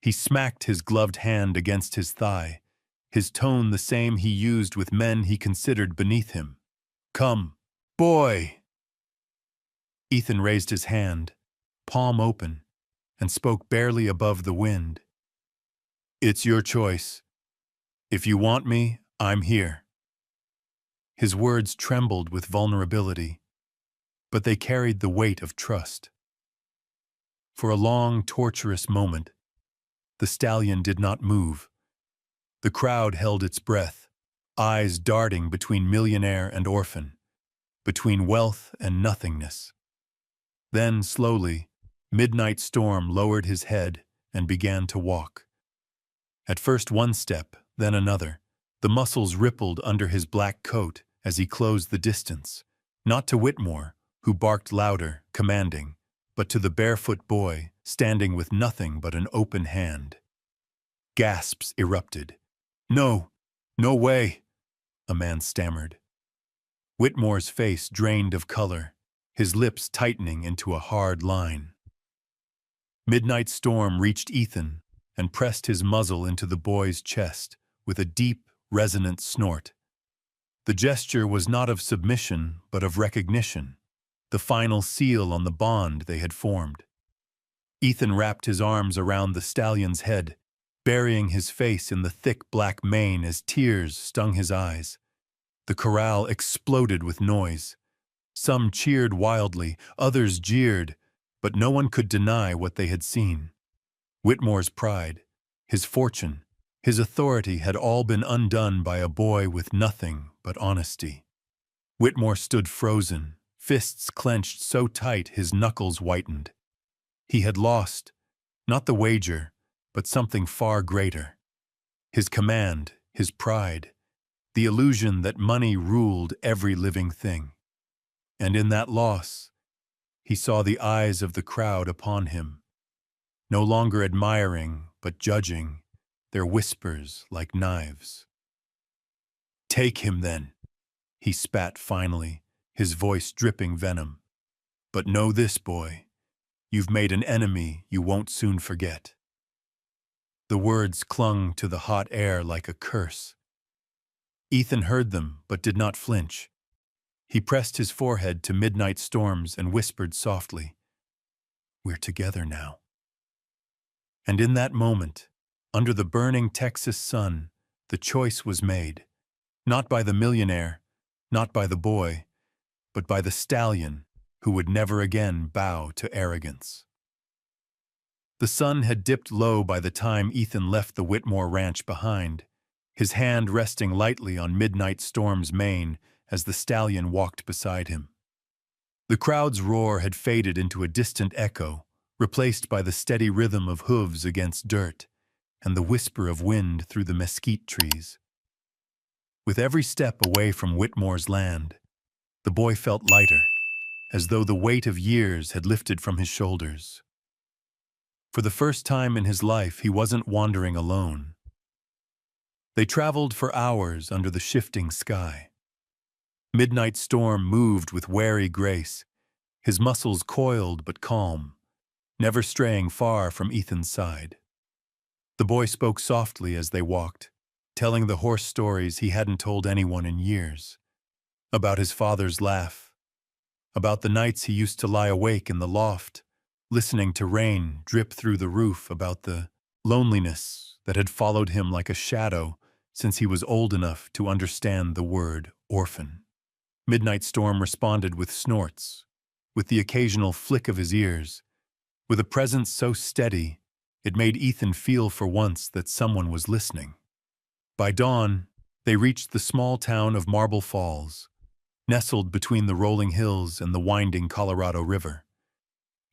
He smacked his gloved hand against his thigh, his tone the same he used with men he considered beneath him. "Come, boy!" Ethan raised his hand, palm open, and spoke barely above the wind. "It's your choice. If you want me, I'm here." His words trembled with vulnerability, but they carried the weight of trust. For a long, torturous moment, the stallion did not move. The crowd held its breath, eyes darting between millionaire and orphan, between wealth and nothingness. Then, slowly, Midnight Storm lowered his head and began to walk. At first one step, then another. The muscles rippled under his black coat as he closed the distance, not to Whitmore, who barked louder, commanding, but to the barefoot boy, standing with nothing but an open hand. Gasps erupted. "No, no way," a man stammered. Whitmore's face drained of color, his lips tightening into a hard line. Midnight Storm reached Ethan and pressed his muzzle into the boy's chest with a deep, resonant snort. The gesture was not of submission, but of recognition, the final seal on the bond they had formed. Ethan wrapped his arms around the stallion's head, burying his face in the thick black mane as tears stung his eyes. The corral exploded with noise. Some cheered wildly, others jeered, but no one could deny what they had seen. Whitmore's pride, his fortune, his authority had all been undone by a boy with nothing but honesty. Whitmore stood frozen, fists clenched so tight his knuckles whitened. He had lost, not the wager, but something far greater. His command, his pride, the illusion that money ruled every living thing. And in that loss, he saw the eyes of the crowd upon him, no longer admiring, but judging, their whispers like knives. "Take him, then," he spat finally, his voice dripping venom. "But know this, boy, you've made an enemy you won't soon forget." The words clung to the hot air like a curse. Ethan heard them, but did not flinch. He pressed his forehead to Midnight Storm's and whispered softly, "We're together now." And in that moment, under the burning Texas sun, the choice was made, not by the millionaire, not by the boy, but by the stallion who would never again bow to arrogance. The sun had dipped low by the time Ethan left the Whitmore ranch behind, his hand resting lightly on Midnight Storm's mane as the stallion walked beside him. The crowd's roar had faded into a distant echo, replaced by the steady rhythm of hooves against dirt and the whisper of wind through the mesquite trees. With every step away from Whitmore's land, the boy felt lighter, as though the weight of years had lifted from his shoulders. For the first time in his life, he wasn't wandering alone. They traveled for hours under the shifting sky. Midnight Storm moved with wary grace, his muscles coiled but calm, never straying far from Ethan's side. The boy spoke softly as they walked, telling the horse stories he hadn't told anyone in years. About his father's laugh, about the nights he used to lie awake in the loft, listening to rain drip through the roof about the loneliness that had followed him like a shadow since he was old enough to understand the word orphan. Midnight Storm responded with snorts, with the occasional flick of his ears, with a presence so steady it made Ethan feel for once that someone was listening. By dawn, they reached the small town of Marble Falls, nestled between the rolling hills and the winding Colorado River.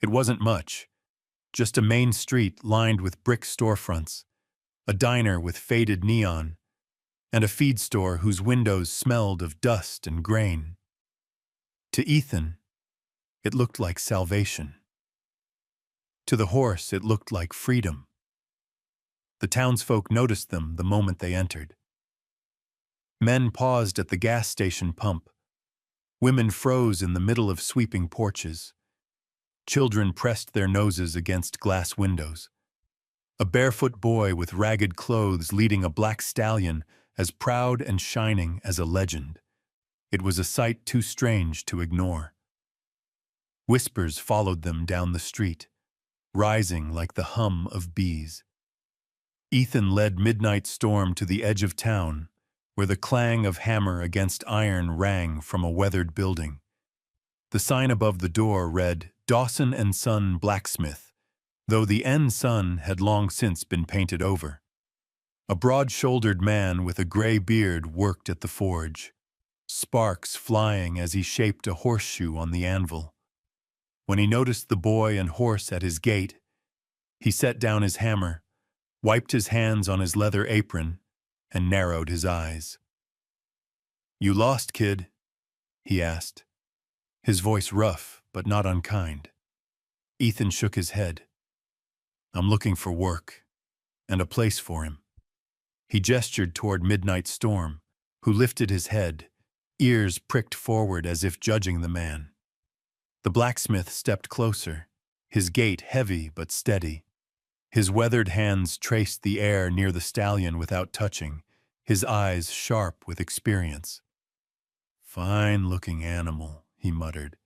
It wasn't much, just a main street lined with brick storefronts, a diner with faded neon, and a feed store whose windows smelled of dust and grain. To Ethan, it looked like salvation. To the horse, it looked like freedom. The townsfolk noticed them the moment they entered. Men paused at the gas station pump. Women froze in the middle of sweeping porches. Children pressed their noses against glass windows. A barefoot boy with ragged clothes leading a black stallion as proud and shining as a legend. It was a sight too strange to ignore. Whispers followed them down the street, rising like the hum of bees. Ethan led Midnight Storm to the edge of town, where the clang of hammer against iron rang from a weathered building. The sign above the door read, Dawson and Son Blacksmith, though the N Son had long since been painted over. A broad-shouldered man with a gray beard worked at the forge, sparks flying as he shaped a horseshoe on the anvil. When he noticed the boy and horse at his gate, he set down his hammer, wiped his hands on his leather apron, and narrowed his eyes. "You lost, kid?" he asked, his voice rough but not unkind. Ethan shook his head. "I'm looking for work, and a place for him." He gestured toward Midnight Storm, who lifted his head, ears pricked forward as if judging the man. The blacksmith stepped closer, his gait heavy but steady. His weathered hands traced the air near the stallion without touching, his eyes sharp with experience. "Fine-looking animal," he muttered.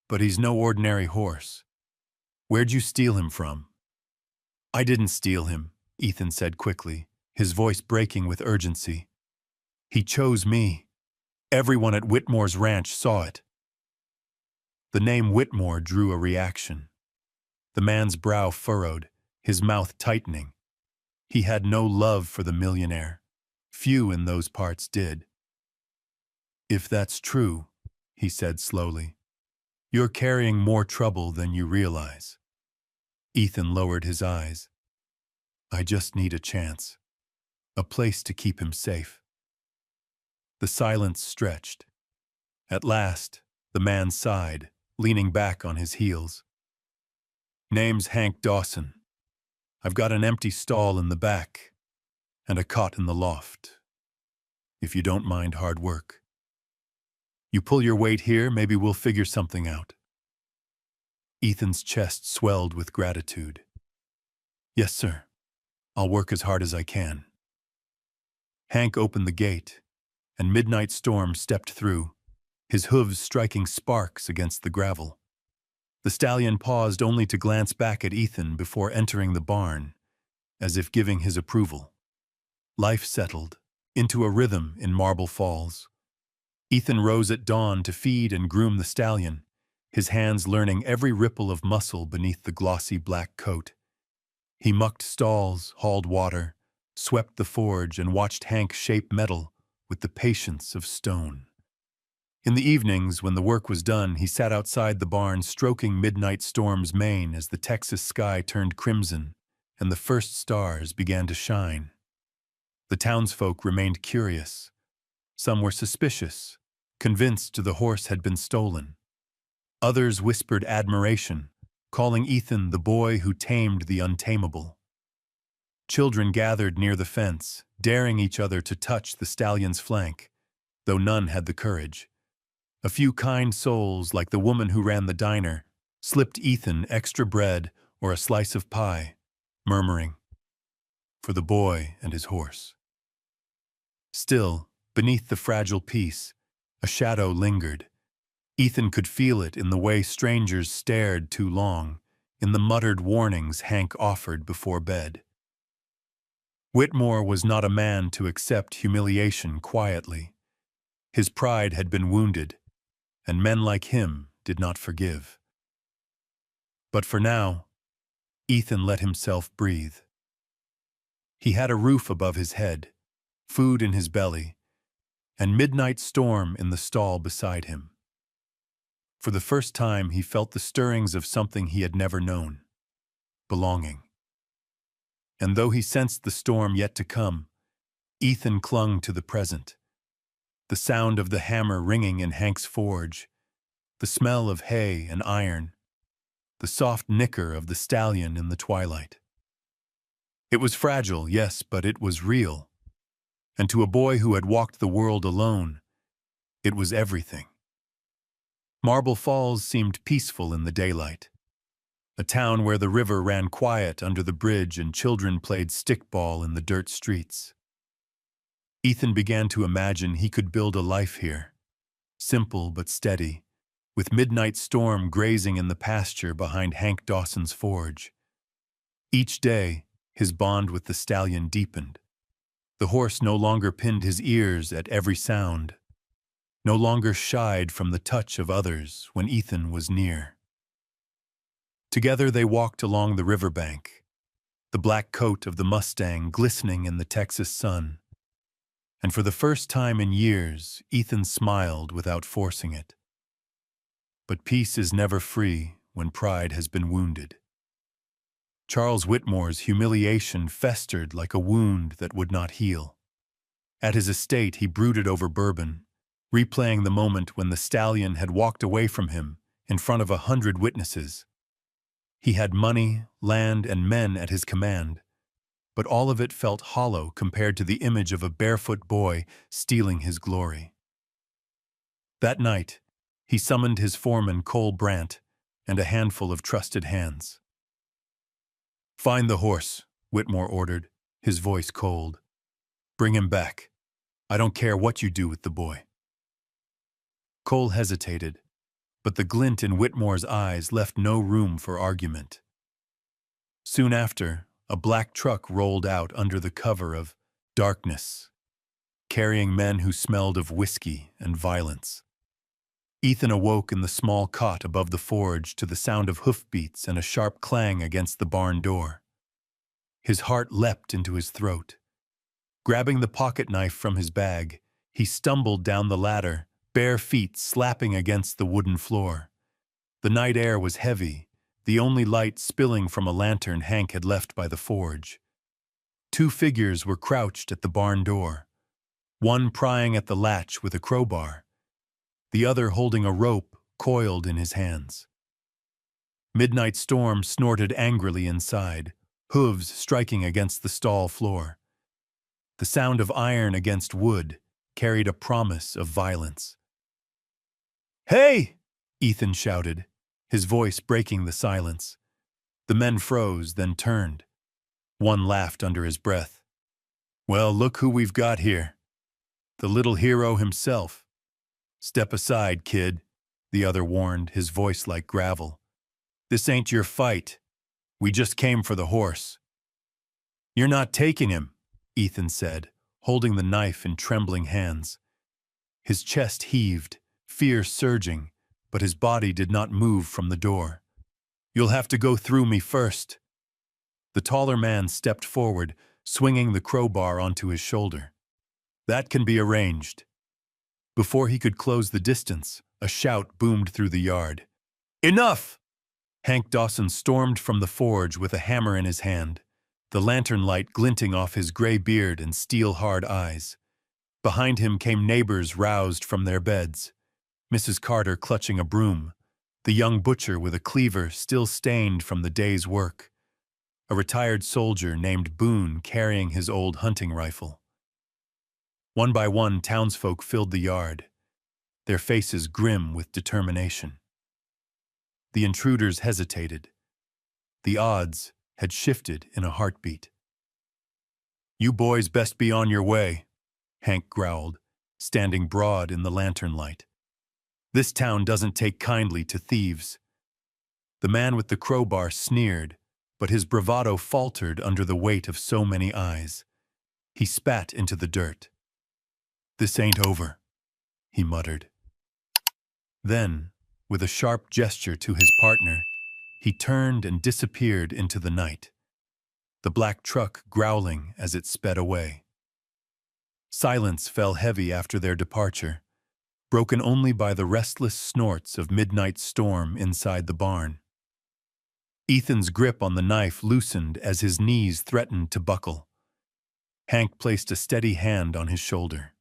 "But he's no ordinary horse. Where'd you steal him from?" "I didn't steal him," Ethan said quickly, his voice breaking with urgency. "He chose me. Everyone at Whitmore's ranch saw it." The name Whitmore drew a reaction. The man's brow furrowed, his mouth tightening. He had no love for the millionaire. Few in those parts did. "If that's true," he said slowly, "you're carrying more trouble than you realize." Ethan lowered his eyes. "I just need a chance. A place to keep him safe." The silence stretched. At last, the man sighed, leaning back on his heels. "Name's Hank Dawson. I've got an empty stall in the back and a cot in the loft, if you don't mind hard work. You pull your weight here, maybe we'll figure something out." Ethan's chest swelled with gratitude. "Yes, sir. I'll work as hard as I can." Hank opened the gate, and Midnight Storm stepped through, his hooves striking sparks against the gravel. The stallion paused only to glance back at Ethan before entering the barn, as if giving his approval. Life settled into a rhythm in Marble Falls. Ethan rose at dawn to feed and groom the stallion, his hands learning every ripple of muscle beneath the glossy black coat. He mucked stalls, hauled water, swept the forge, and watched Hank shape metal with the patience of stone. In the evenings, when the work was done, he sat outside the barn stroking Midnight Storm's mane as the Texas sky turned crimson and the first stars began to shine. The townsfolk remained curious. Some were suspicious, convinced the horse had been stolen. Others whispered admiration, calling Ethan the boy who tamed the untamable. Children gathered near the fence, daring each other to touch the stallion's flank, though none had the courage. A few kind souls, like the woman who ran the diner, slipped Ethan extra bread or a slice of pie, murmuring, "For the boy and his horse." Still, beneath the fragile peace, a shadow lingered. Ethan could feel it in the way strangers stared too long, in the muttered warnings Hank offered before bed. Whitmore was not a man to accept humiliation quietly. His pride had been wounded, and men like him did not forgive. But for now, Ethan let himself breathe. He had a roof above his head, food in his belly, and midnight storm in the stall beside him. For the first time, he felt the stirrings of something he had never known: belonging. And though he sensed the storm yet to come, Ethan clung to the present. The sound of the hammer ringing in Hank's forge, the smell of hay and iron, the soft nicker of the stallion in the twilight. It was fragile, yes, but it was real. And to a boy who had walked the world alone, it was everything. Marble Falls seemed peaceful in the daylight. A town where the river ran quiet under the bridge and children played stickball in the dirt streets. Ethan began to imagine he could build a life here, simple but steady, with midnight storm grazing in the pasture behind Hank Dawson's forge. Each day, his bond with the stallion deepened. The horse no longer pinned his ears at every sound, no longer shied from the touch of others when Ethan was near. Together they walked along the riverbank, the black coat of the Mustang glistening in the Texas sun. And for the first time in years, Ethan smiled without forcing it. But peace is never free when pride has been wounded. Charles Whitmore's humiliation festered like a wound that would not heal. At his estate, he brooded over bourbon, replaying the moment when the stallion had walked away from him in front of 100 witnesses. He had money, land, and men at his command, but all of it felt hollow compared to the image of a barefoot boy stealing his glory. That night, he summoned his foreman Cole Brandt and a handful of trusted hands. "Find the horse," Whitmore ordered, his voice cold. "Bring him back. I don't care what you do with the boy." Cole hesitated, but the glint in Whitmore's eyes left no room for argument. Soon after, a black truck rolled out under the cover of darkness, carrying men who smelled of whiskey and violence. Ethan awoke in the small cot above the forge to the sound of hoofbeats and a sharp clang against the barn door. His heart leapt into his throat. Grabbing the pocket knife from his bag, he stumbled down the ladder, bare feet slapping against the wooden floor. The night air was heavy, the only light spilling from a lantern Hank had left by the forge. 2 figures were crouched at the barn door, one prying at the latch with a crowbar, the other holding a rope coiled in his hands. Midnight storm snorted angrily inside, hooves striking against the stall floor. The sound of iron against wood carried a promise of violence. "Hey!" Ethan shouted, his voice breaking the silence. The men froze, then turned. One laughed under his breath. "Well, look who we've got here. The little hero himself." "Step aside, kid," the other warned, his voice like gravel. "This ain't your fight. We just came for the horse." "You're not taking him," Ethan said, holding the knife in trembling hands. His chest heaved, fear surging, but his body did not move from the door. "You'll have to go through me first." The taller man stepped forward, swinging the crowbar onto his shoulder. "That can be arranged." Before he could close the distance, a shout boomed through the yard. "Enough!" Hank Dawson stormed from the forge with a hammer in his hand, the lantern light glinting off his gray beard and steel-hard eyes. Behind him came neighbors roused from their beds, Mrs. Carter clutching a broom, the young butcher with a cleaver still stained from the day's work, a retired soldier named Boone carrying his old hunting rifle. One by one, townsfolk filled the yard, their faces grim with determination. The intruders hesitated. The odds had shifted in a heartbeat. "You boys best be on your way," Hank growled, standing broad in the lantern light. "This town doesn't take kindly to thieves." The man with the crowbar sneered, but his bravado faltered under the weight of so many eyes. He spat into the dirt. "This ain't over," he muttered. Then, with a sharp gesture to his partner, he turned and disappeared into the night, the black truck growling as it sped away. Silence fell heavy after their departure, broken only by the restless snorts of midnight storm inside the barn. Ethan's grip on the knife loosened as his knees threatened to buckle. Hank placed a steady hand on his shoulder.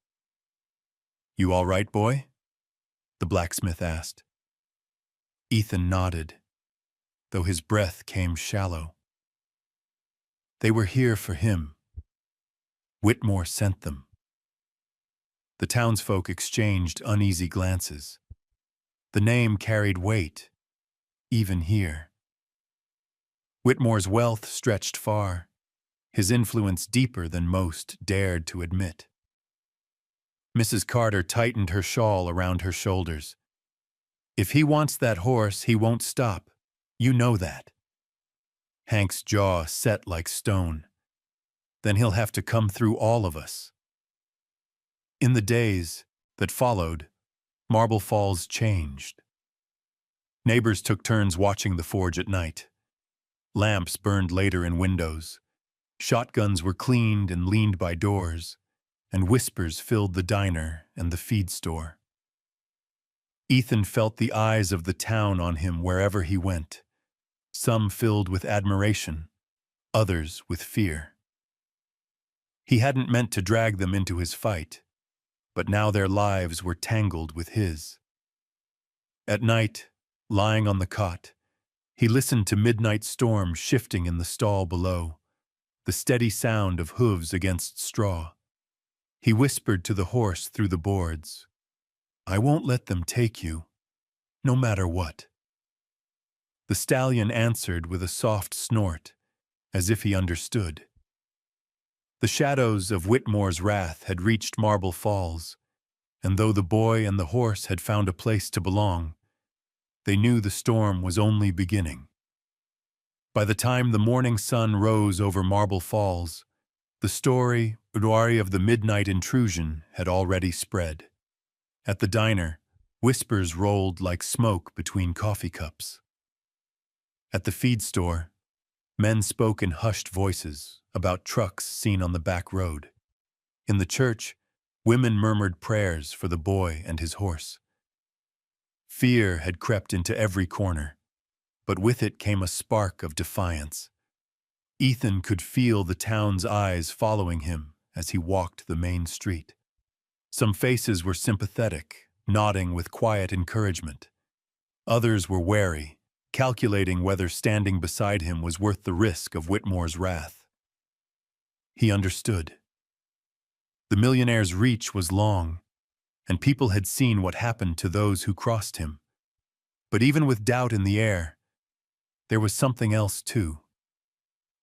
"You all right, boy?" the blacksmith asked. Ethan nodded, though his breath came shallow. They were here for him. Whitmore sent them. The townsfolk exchanged uneasy glances. The name carried weight, even here. Whitmore's wealth stretched far, his influence deeper than most dared to admit. Mrs. Carter tightened her shawl around her shoulders. "If he wants that horse, he won't stop. You know that." Hank's jaw set like stone. "Then he'll have to come through all of us." In the days that followed, Marble Falls changed. Neighbors took turns watching the forge at night. Lamps burned later in windows. Shotguns were cleaned and leaned by doors, and whispers filled the diner and the feed store. Ethan felt the eyes of the town on him wherever he went, some filled with admiration, others with fear. He hadn't meant to drag them into his fight, but now their lives were tangled with his. At night, lying on the cot, he listened to midnight storm shifting in the stall below, the steady sound of hooves against straw. He whispered to the horse through the boards, "I won't let them take you, no matter what." The stallion answered with a soft snort, as if he understood. The shadows of Whitmore's wrath had reached Marble Falls, and though the boy and the horse had found a place to belong, they knew the storm was only beginning. By the time the morning sun rose over Marble Falls, the story of the midnight intrusion had already spread. At the diner, whispers rolled like smoke between coffee cups. At the feed store, men spoke in hushed voices about trucks seen on the back road. In the church, women murmured prayers for the boy and his horse. Fear had crept into every corner, but with it came a spark of defiance. Ethan could feel the town's eyes following him as he walked the main street. Some faces were sympathetic, nodding with quiet encouragement. Others were wary, calculating whether standing beside him was worth the risk of Whitmore's wrath. He understood. The millionaire's reach was long, and people had seen what happened to those who crossed him. But even with doubt in the air, there was something else too.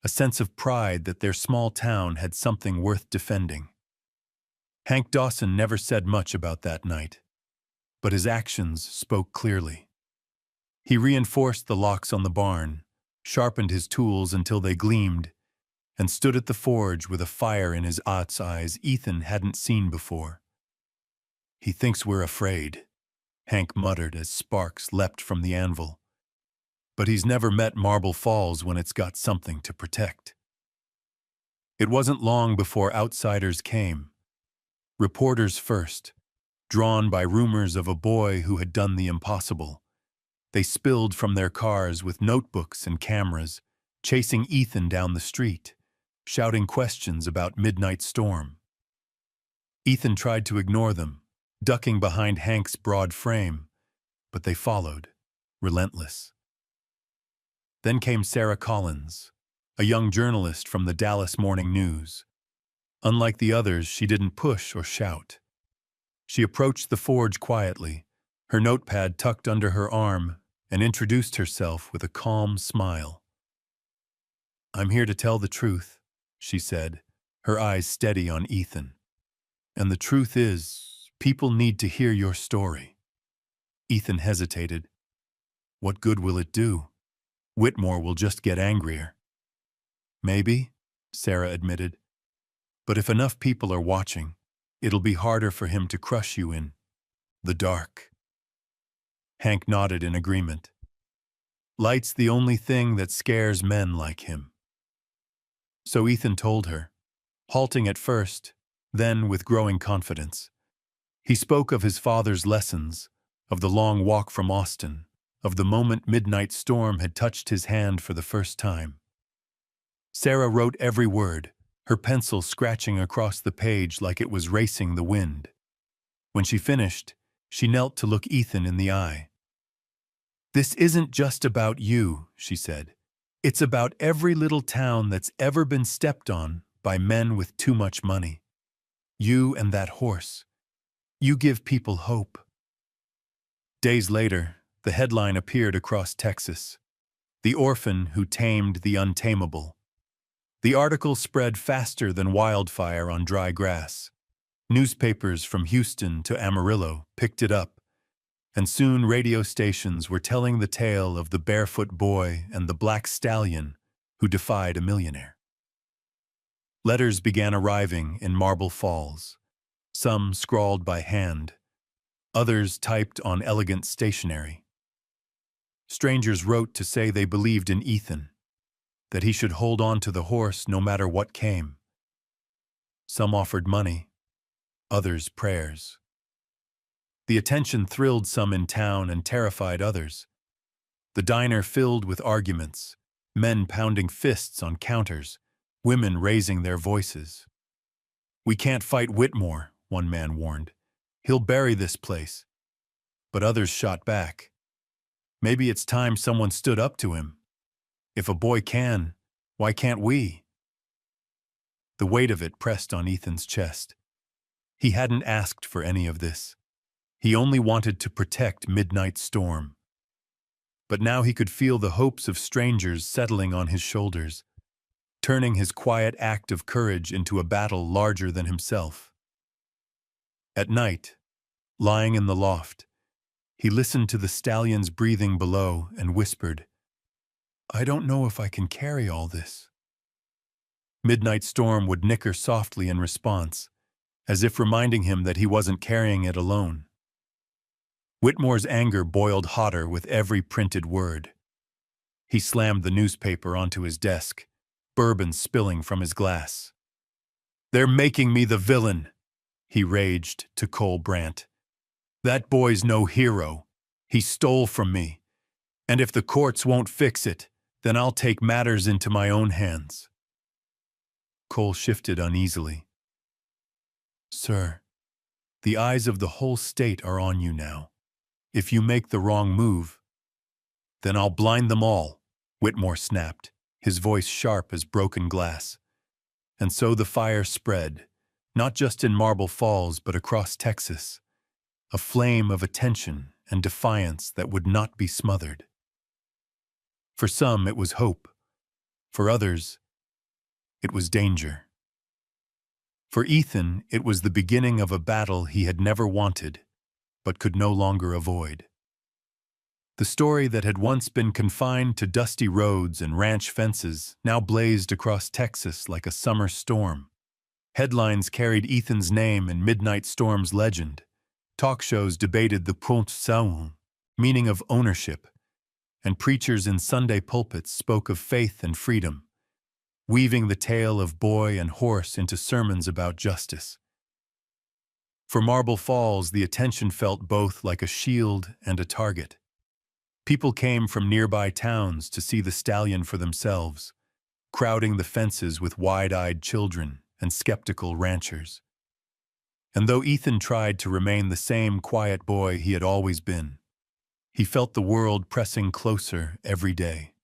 A sense of pride that their small town had something worth defending. Hank Dawson never said much about that night, but his actions spoke clearly. He reinforced the locks on the barn, sharpened his tools until they gleamed, and stood at the forge with a fire in his eyes Ethan hadn't seen before. "He thinks we're afraid," Hank muttered as sparks leapt from the anvil. "But he's never met Marble Falls when it's got something to protect." It wasn't long before outsiders came. Reporters first, drawn by rumors of a boy who had done the impossible. They spilled from their cars with notebooks and cameras, chasing Ethan down the street, shouting questions about midnight storm. Ethan tried to ignore them, ducking behind Hank's broad frame, but they followed, relentless. Then came Sarah Collins, a young journalist from the Dallas Morning News. Unlike the others, she didn't push or shout. She approached the forge quietly, her notepad tucked under her arm, and introduced herself with a calm smile. "I'm here to tell the truth," she said, her eyes steady on Ethan. "And the truth is, people need to hear your story." Ethan hesitated. "What good will it do?" Whitmore will just get angrier. Maybe, Sarah admitted. But if enough people are watching, it'll be harder for him to crush you in the dark. Hank nodded in agreement. Light's the only thing that scares men like him. So Ethan told her, halting at first, then with growing confidence. He spoke of his father's lessons, of the long walk from Austin, of the moment midnight storm had touched his hand for the first time. Sarah wrote every word, her pencil scratching across the page like it was racing the wind. When she finished, she knelt to look Ethan in the eye. "This isn't just about you," she said. "It's about every little town that's ever been stepped on by men with too much money. You and that horse. You give people hope." Days later, the headline appeared across Texas. "The orphan who tamed the untamable." The article spread faster than wildfire on dry grass. Newspapers from Houston to Amarillo picked it up, and soon radio stations were telling the tale of the barefoot boy and the black stallion who defied a millionaire. Letters began arriving in Marble Falls, some scrawled by hand, others typed on elegant stationery. Strangers wrote to say they believed in Ethan, that he should hold on to the horse no matter what came. Some offered money, others prayers. The attention thrilled some in town and terrified others. The diner filled with arguments, men pounding fists on counters, women raising their voices. "We can't fight Whitmore," one man warned. "He'll bury this place." But others shot back. "Maybe it's time someone stood up to him. If a boy can, why can't we?" The weight of it pressed on Ethan's chest. He hadn't asked for any of this. He only wanted to protect Midnight Storm. But now he could feel the hopes of strangers settling on his shoulders, turning his quiet act of courage into a battle larger than himself. At night, lying in the loft, he listened to the stallion's breathing below and whispered, "I don't know if I can carry all this." Midnight Storm would nicker softly in response, as if reminding him that he wasn't carrying it alone. Whitmore's anger boiled hotter with every printed word. He slammed the newspaper onto his desk, bourbon spilling from his glass. "They're making me the villain," he raged to Cole Brandt. "That boy's no hero. He stole from me. And if the courts won't fix it, then I'll take matters into my own hands." Cole shifted uneasily. "Sir, the eyes of the whole state are on you now. If you make the wrong move—" "Then I'll blind them all," Whitmore snapped, his voice sharp as broken glass. And so the fire spread, not just in Marble Falls but across Texas, a flame of attention and defiance that would not be smothered. For some it was hope, for others it was danger. For Ethan it was the beginning of a battle he had never wanted, but could no longer avoid. The story that had once been confined to dusty roads and ranch fences now blazed across Texas like a summer storm. Headlines carried Ethan's name and Midnight Storm's legend. Talk shows debated the point saut, meaning of ownership, and preachers in Sunday pulpits spoke of faith and freedom, weaving the tale of boy and horse into sermons about justice. For Marble Falls, the attention felt both like a shield and a target. People came from nearby towns to see the stallion for themselves, crowding the fences with wide-eyed children and skeptical ranchers. And though Ethan tried to remain the same quiet boy he had always been, he felt the world pressing closer every day.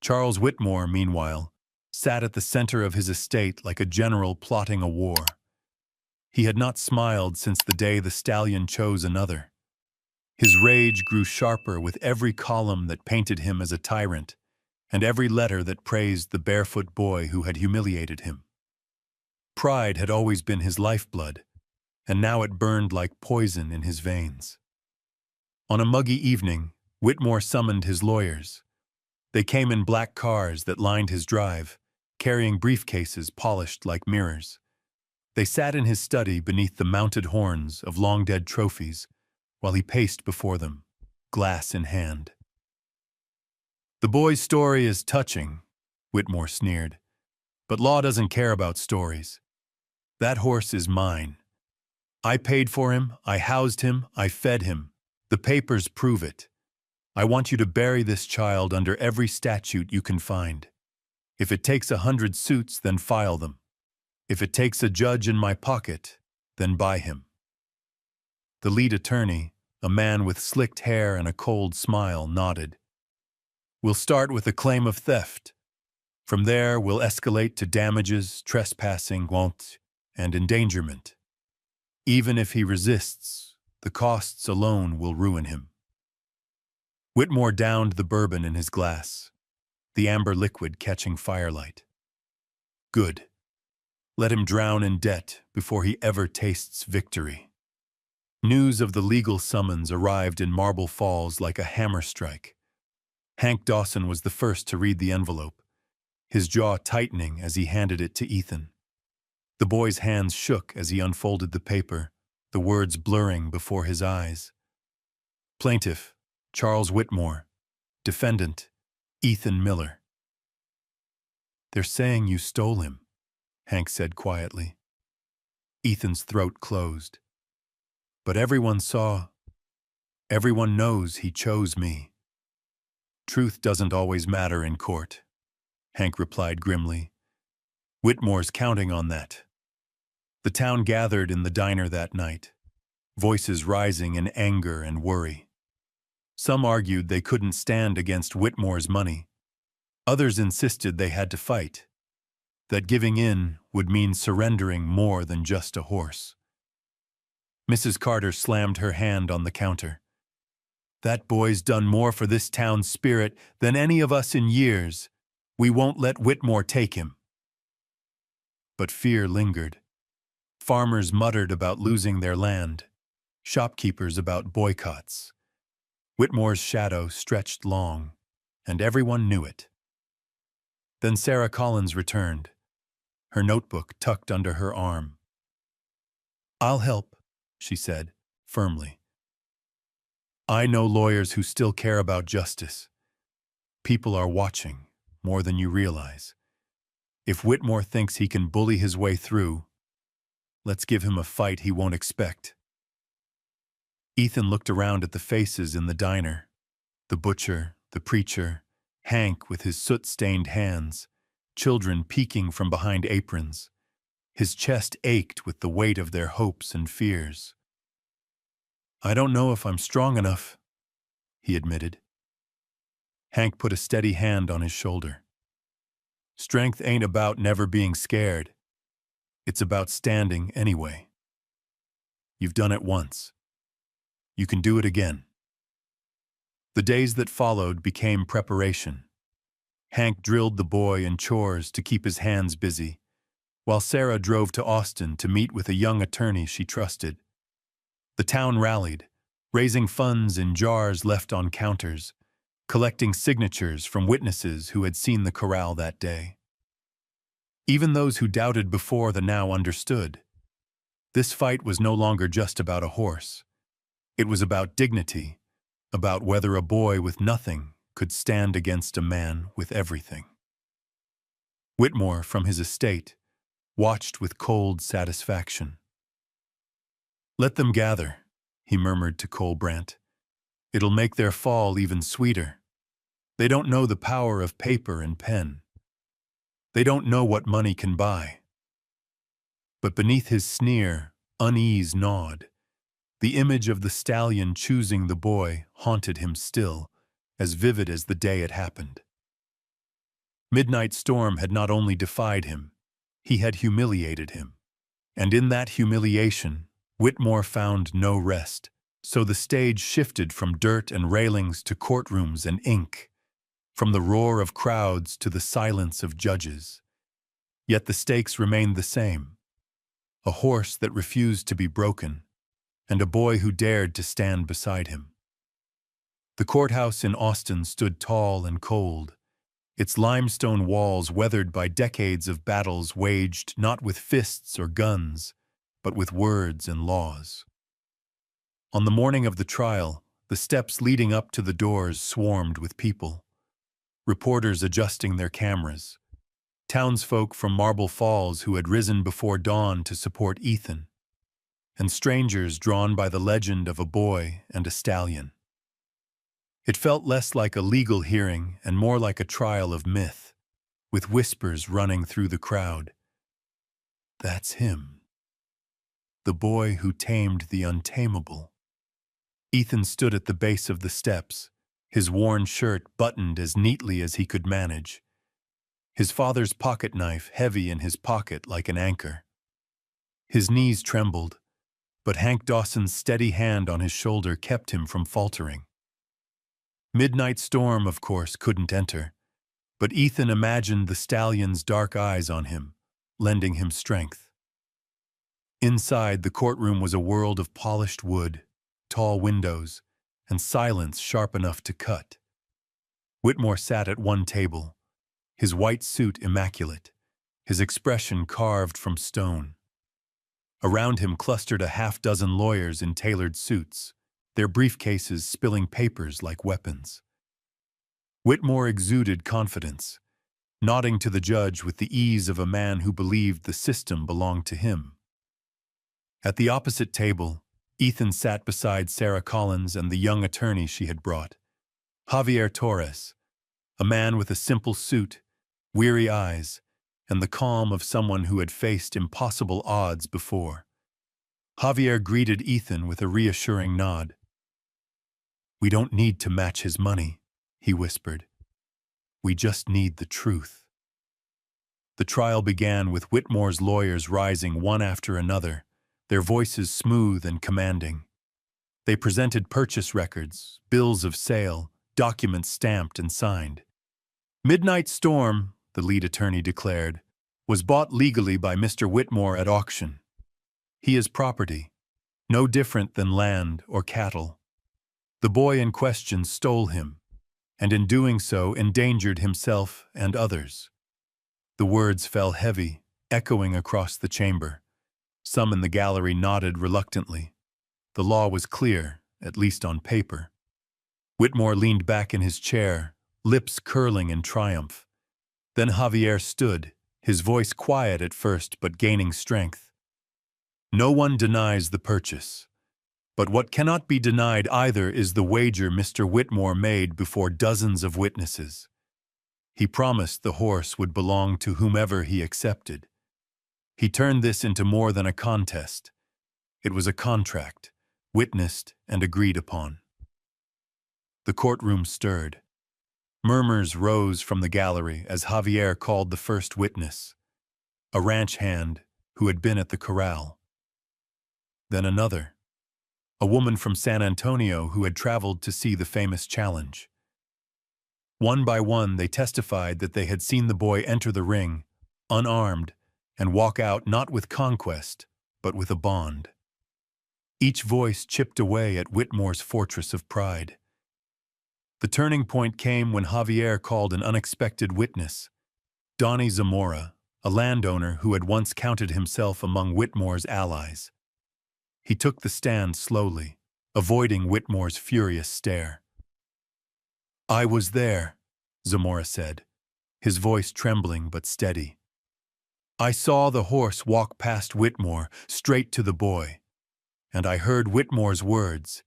Charles Whitmore, meanwhile, sat at the center of his estate like a general plotting a war. He had not smiled since the day the stallion chose another. His rage grew sharper with every column that painted him as a tyrant, and every letter that praised the barefoot boy who had humiliated him. Pride had always been his lifeblood, and now it burned like poison in his veins. On a muggy evening, Whitmore summoned his lawyers. They came in black cars that lined his drive, carrying briefcases polished like mirrors. They sat in his study beneath the mounted horns of long-dead trophies, while he paced before them, glass in hand. "The boy's story is touching," Whitmore sneered. "But law doesn't care about stories. That horse is mine. I paid for him, I housed him, I fed him. The papers prove it. I want you to bury this child under every statute you can find. If it takes 100 suits, then file them. If it takes a judge in my pocket, then buy him." The lead attorney, a man with slicked hair and a cold smile, nodded. "We'll start with a claim of theft. From there, we'll escalate to damages, trespassing, and endangerment. Even if he resists, the costs alone will ruin him." Whitmore downed the bourbon in his glass, the amber liquid catching firelight. "Good. Let him drown in debt before he ever tastes victory." News of the legal summons arrived in Marble Falls like a hammer strike. Hank Dawson was the first to read the envelope, his jaw tightening as he handed it to Ethan. The boy's hands shook as he unfolded the paper, the words blurring before his eyes. "Plaintiff, Charles Whitmore. Defendant, Ethan Miller." "They're saying you stole him," Hank said quietly. Ethan's throat closed. "But everyone knows he chose me." "Truth doesn't always matter in court," Hank replied grimly. "Whitmore's counting on that." The town gathered in the diner that night, voices rising in anger and worry. Some argued they couldn't stand against Whitmore's money. Others insisted they had to fight, that giving in would mean surrendering more than just a horse. Mrs. Carter slammed her hand on the counter. "That boy's done more for this town's spirit than any of us in years. We won't let Whitmore take him." But fear lingered. Farmers muttered about losing their land, shopkeepers about boycotts. Whitmore's shadow stretched long, and everyone knew it. Then Sarah Collins returned, her notebook tucked under her arm. "I'll help," she said, firmly. "I know lawyers who still care about justice. People are watching, more than you realize. If Whitmore thinks he can bully his way through, let's give him a fight he won't expect." Ethan looked around at the faces in the diner, the butcher, the preacher, Hank with his soot-stained hands, children peeking from behind aprons. His chest ached with the weight of their hopes and fears. "I don't know if I'm strong enough," he admitted. Hank put a steady hand on his shoulder. "Strength ain't about never being scared. It's about standing anyway. You've done it once. You can do it again." The days that followed became preparation. Hank drilled the boy in chores to keep his hands busy, while Sarah drove to Austin to meet with a young attorney she trusted. The town rallied, raising funds in jars left on counters, collecting signatures from witnesses who had seen the corral that day. Even those who doubted before the now understood. This fight was no longer just about a horse. It was about dignity, about whether a boy with nothing could stand against a man with everything. Whitmore, from his estate, watched with cold satisfaction. "Let them gather," he murmured to Cole Brandt. "It'll make their fall even sweeter. They don't know the power of paper and pen. They don't know what money can buy." But beneath his sneer, unease gnawed. The image of the stallion choosing the boy haunted him still, as vivid as the day it happened. Midnight Storm had not only defied him, he had humiliated him. And in that humiliation, Whitmore found no rest, so the stage shifted from dirt and railings to courtrooms and ink, from the roar of crowds to the silence of judges. Yet the stakes remained the same: a horse that refused to be broken, and a boy who dared to stand beside him. The courthouse in Austin stood tall and cold, its limestone walls weathered by decades of battles waged not with fists or guns, but with words and laws. On the morning of the trial, the steps leading up to the doors swarmed with people. Reporters adjusting their cameras, townsfolk from Marble Falls who had risen before dawn to support Ethan, and strangers drawn by the legend of a boy and a stallion. It felt less like a legal hearing and more like a trial of myth, with whispers running through the crowd. That's him. The boy who tamed the untamable. Ethan stood at the base of the steps, his worn shirt buttoned as neatly as he could manage, his father's pocket knife heavy in his pocket like an anchor. His knees trembled, but Hank Dawson's steady hand on his shoulder kept him from faltering. Midnight Storm, of course, couldn't enter, but Ethan imagined the stallion's dark eyes on him, lending him strength. Inside, the courtroom was a world of polished wood, tall windows, and silence sharp enough to cut. Whitmore sat at one table, his white suit immaculate, his expression carved from stone. Around him clustered a half-dozen lawyers in tailored suits, their briefcases spilling papers like weapons. Whitmore exuded confidence, nodding to the judge with the ease of a man who believed the system belonged to him. At the opposite table, Ethan sat beside Sarah Collins and the young attorney she had brought, Javier Torres, a man with a simple suit, weary eyes, and the calm of someone who had faced impossible odds before. Javier greeted Ethan with a reassuring nod. "We don't need to match his money," he whispered. "We just need the truth." The trial began with Whitmore's lawyers rising one after another, their voices smooth and commanding. They presented purchase records, bills of sale, documents stamped and signed. Midnight Storm, the lead attorney declared, was bought legally by Mr. Whitmore at auction. He is property, no different than land or cattle. The boy in question stole him, and in doing so endangered himself and others. The words fell heavy, echoing across the chamber. Some in the gallery nodded reluctantly. The law was clear, at least on paper. Whitmore leaned back in his chair, lips curling in triumph. Then Javier stood, his voice quiet at first but gaining strength. "No one denies the purchase. But what cannot be denied either is the wager Mr. Whitmore made before dozens of witnesses. He promised the horse would belong to whomever he accepted. He turned this into more than a contest. It was a contract, witnessed and agreed upon." The courtroom stirred. Murmurs rose from the gallery as Javier called the first witness, a ranch hand who had been at the corral. Then another, a woman from San Antonio who had traveled to see the famous challenge. One by one, they testified that they had seen the boy enter the ring, unarmed, and walk out not with conquest, but with a bond. Each voice chipped away at Whitmore's fortress of pride. The turning point came when Javier called an unexpected witness, Donnie Zamora, a landowner who had once counted himself among Whitmore's allies. He took the stand slowly, avoiding Whitmore's furious stare. "I was there," Zamora said, his voice trembling but steady. "I saw the horse walk past Whitmore, straight to the boy. And I heard Whitmore's words.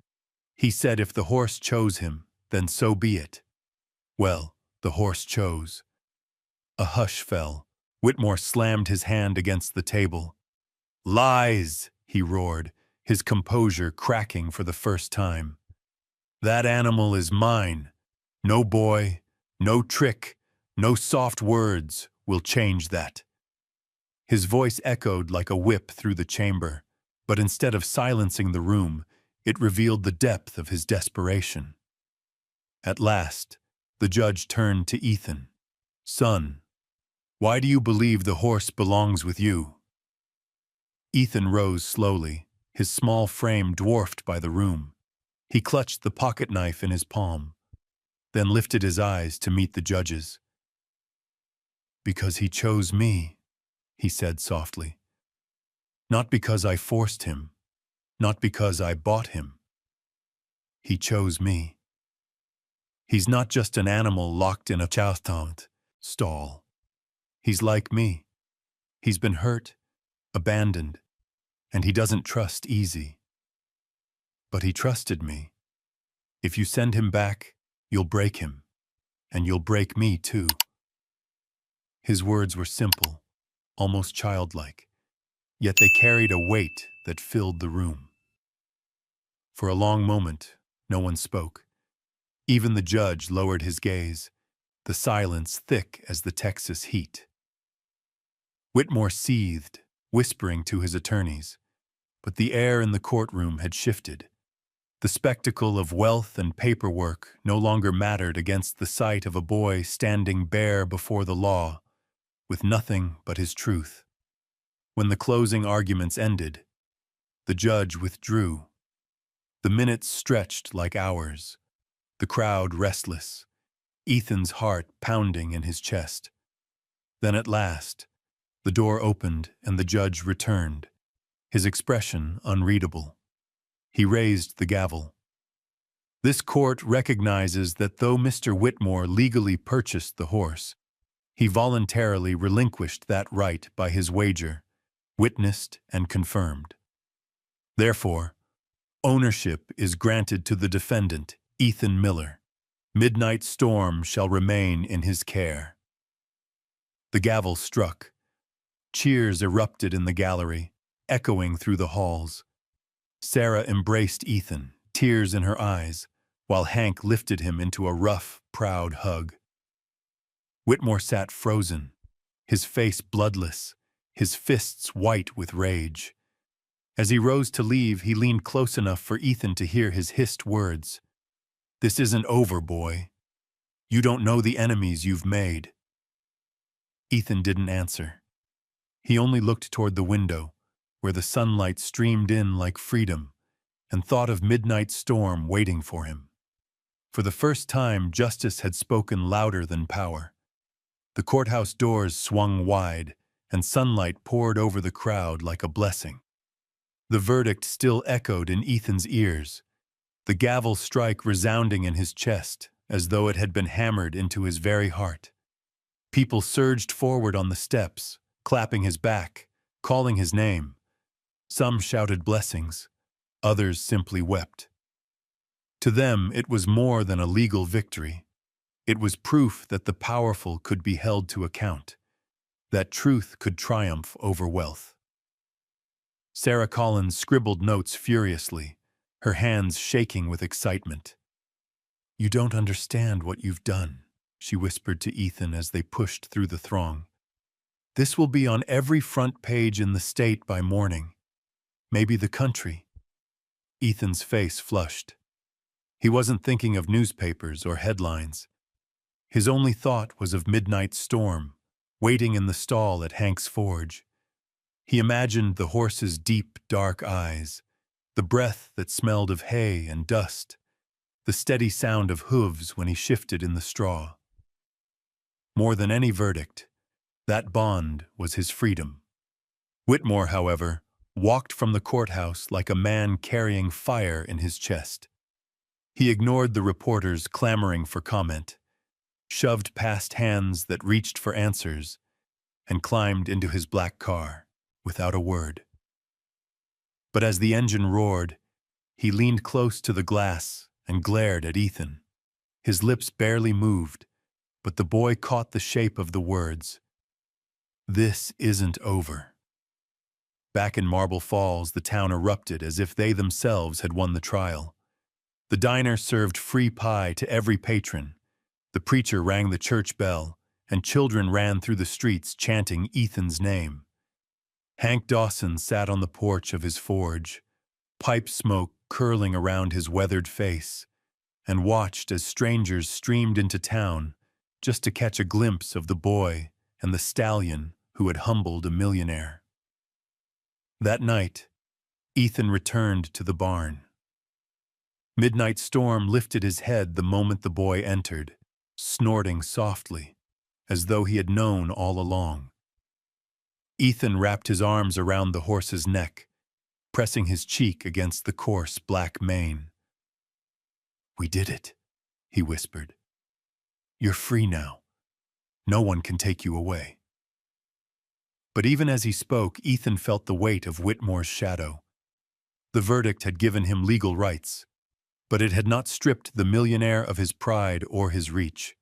He said if the horse chose him, then so be it. Well, the horse chose." A hush fell. Whitmore slammed his hand against the table. "Lies!" he roared, his composure cracking for the first time. "That animal is mine. No boy, no trick, no soft words will change that." His voice echoed like a whip through the chamber, but instead of silencing the room, it revealed the depth of his desperation. At last, the judge turned to Ethan. "Son, why do you believe the horse belongs with you?" Ethan rose slowly, his small frame dwarfed by the room. He clutched the pocket knife in his palm, then lifted his eyes to meet the judge's. Because he chose me, he said softly. Not because I forced him, not because I bought him. He chose me. He's not just an animal locked in a chowthount stall. He's like me. He's been hurt, abandoned, and he doesn't trust easy. But he trusted me. If you send him back, you'll break him, and you'll break me too. His words were simple, almost childlike, yet they carried a weight that filled the room. For a long moment, no one spoke. Even the judge lowered his gaze, the silence thick as the Texas heat. Whitmore seethed, whispering to his attorneys, but the air in the courtroom had shifted. The spectacle of wealth and paperwork no longer mattered against the sight of a boy standing bare before the law, with nothing but his truth. When the closing arguments ended, the judge withdrew. The minutes stretched like hours, the crowd restless, Ethan's heart pounding in his chest. Then at last, the door opened and the judge returned, his expression unreadable. He raised the gavel. This court recognizes that though Mr. Whitmore legally purchased the horse, he voluntarily relinquished that right by his wager, witnessed and confirmed. Therefore, ownership is granted to the defendant, Ethan Miller. Midnight Storm shall remain in his care. The gavel struck. Cheers erupted in the gallery, echoing through the halls. Sarah embraced Ethan, tears in her eyes, while Hank lifted him into a rough, proud hug. Whitmore sat frozen, his face bloodless, his fists white with rage. As he rose to leave, he leaned close enough for Ethan to hear his hissed words. "This isn't over, boy. You don't know the enemies you've made." Ethan didn't answer. He only looked toward the window, where the sunlight streamed in like freedom, and thought of Midnight Storm waiting for him. For the first time, justice had spoken louder than power. The courthouse doors swung wide, and sunlight poured over the crowd like a blessing. The verdict still echoed in Ethan's ears, the gavel strike resounding in his chest, as though it had been hammered into his very heart. People surged forward on the steps, clapping his back, calling his name. Some shouted blessings, others simply wept. To them, it was more than a legal victory. It was proof that the powerful could be held to account, that truth could triumph over wealth. Sarah Collins scribbled notes furiously, her hands shaking with excitement. "You don't understand what you've done," she whispered to Ethan as they pushed through the throng. "This will be on every front page in the state by morning, maybe the country." Ethan's face flushed. He wasn't thinking of newspapers or headlines. His only thought was of Midnight Storm, waiting in the stall at Hank's forge. He imagined the horse's deep, dark eyes, the breath that smelled of hay and dust, the steady sound of hooves when he shifted in the straw. More than any verdict, that bond was his freedom. Whitmore, however, walked from the courthouse like a man carrying fire in his chest. He ignored the reporters clamoring for comment, shoved past hands that reached for answers, and climbed into his black car without a word. But as the engine roared, he leaned close to the glass and glared at Ethan. His lips barely moved, but the boy caught the shape of the words. "This isn't over." Back in Marble Falls, the town erupted as if they themselves had won the trial. The diner served free pie to every patron. The preacher rang the church bell, and children ran through the streets chanting Ethan's name. Hank Dawson sat on the porch of his forge, pipe smoke curling around his weathered face, and watched as strangers streamed into town just to catch a glimpse of the boy and the stallion who had humbled a millionaire. That night, Ethan returned to the barn. Midnight Storm lifted his head the moment the boy entered, snorting softly. as though he had known all along. Ethan wrapped his arms around the horse's neck, pressing his cheek against the coarse black mane. "We did it," he whispered. "You're free now. No one can take you away." But even as he spoke, Ethan felt the weight of Whitmore's shadow. The verdict had given him legal rights, but it had not stripped the millionaire of his pride or his reach.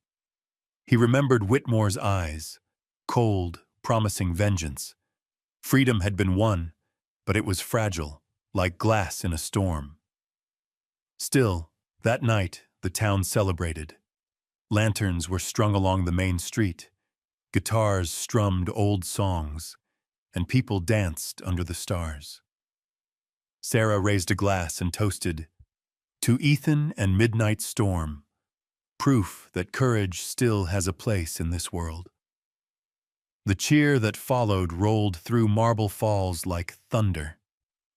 He remembered Whitmore's eyes, cold, promising vengeance. Freedom had been won, but it was fragile, like glass in a storm. Still, that night, the town celebrated. Lanterns were strung along the main street, guitars strummed old songs, and people danced under the stars. Sarah raised a glass and toasted, "To Ethan and Midnight Storm, proof that courage still has a place in this world." The cheer that followed rolled through Marble Falls like thunder.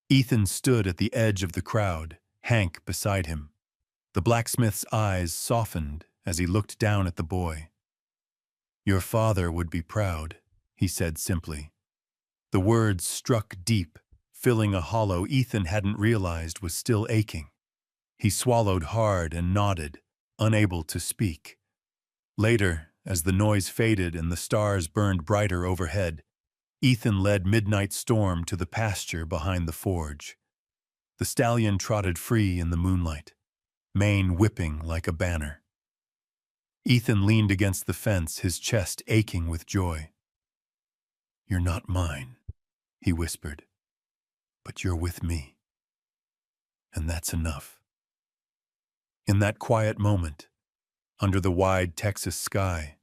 Ethan stood at the edge of the crowd, Hank beside him. The blacksmith's eyes softened as he looked down at the boy. "Your father would be proud," he said simply. The words struck deep, filling a hollow Ethan hadn't realized was still aching. He swallowed hard and nodded, unable to speak. Later, as the noise faded and the stars burned brighter overhead, Ethan led Midnight Storm to the pasture behind the forge. The stallion trotted free in the moonlight, mane whipping like a banner. Ethan leaned against the fence, his chest aching with joy. "You're not mine," he whispered, "but you're with me. And that's enough." In that quiet moment, under the wide Texas sky,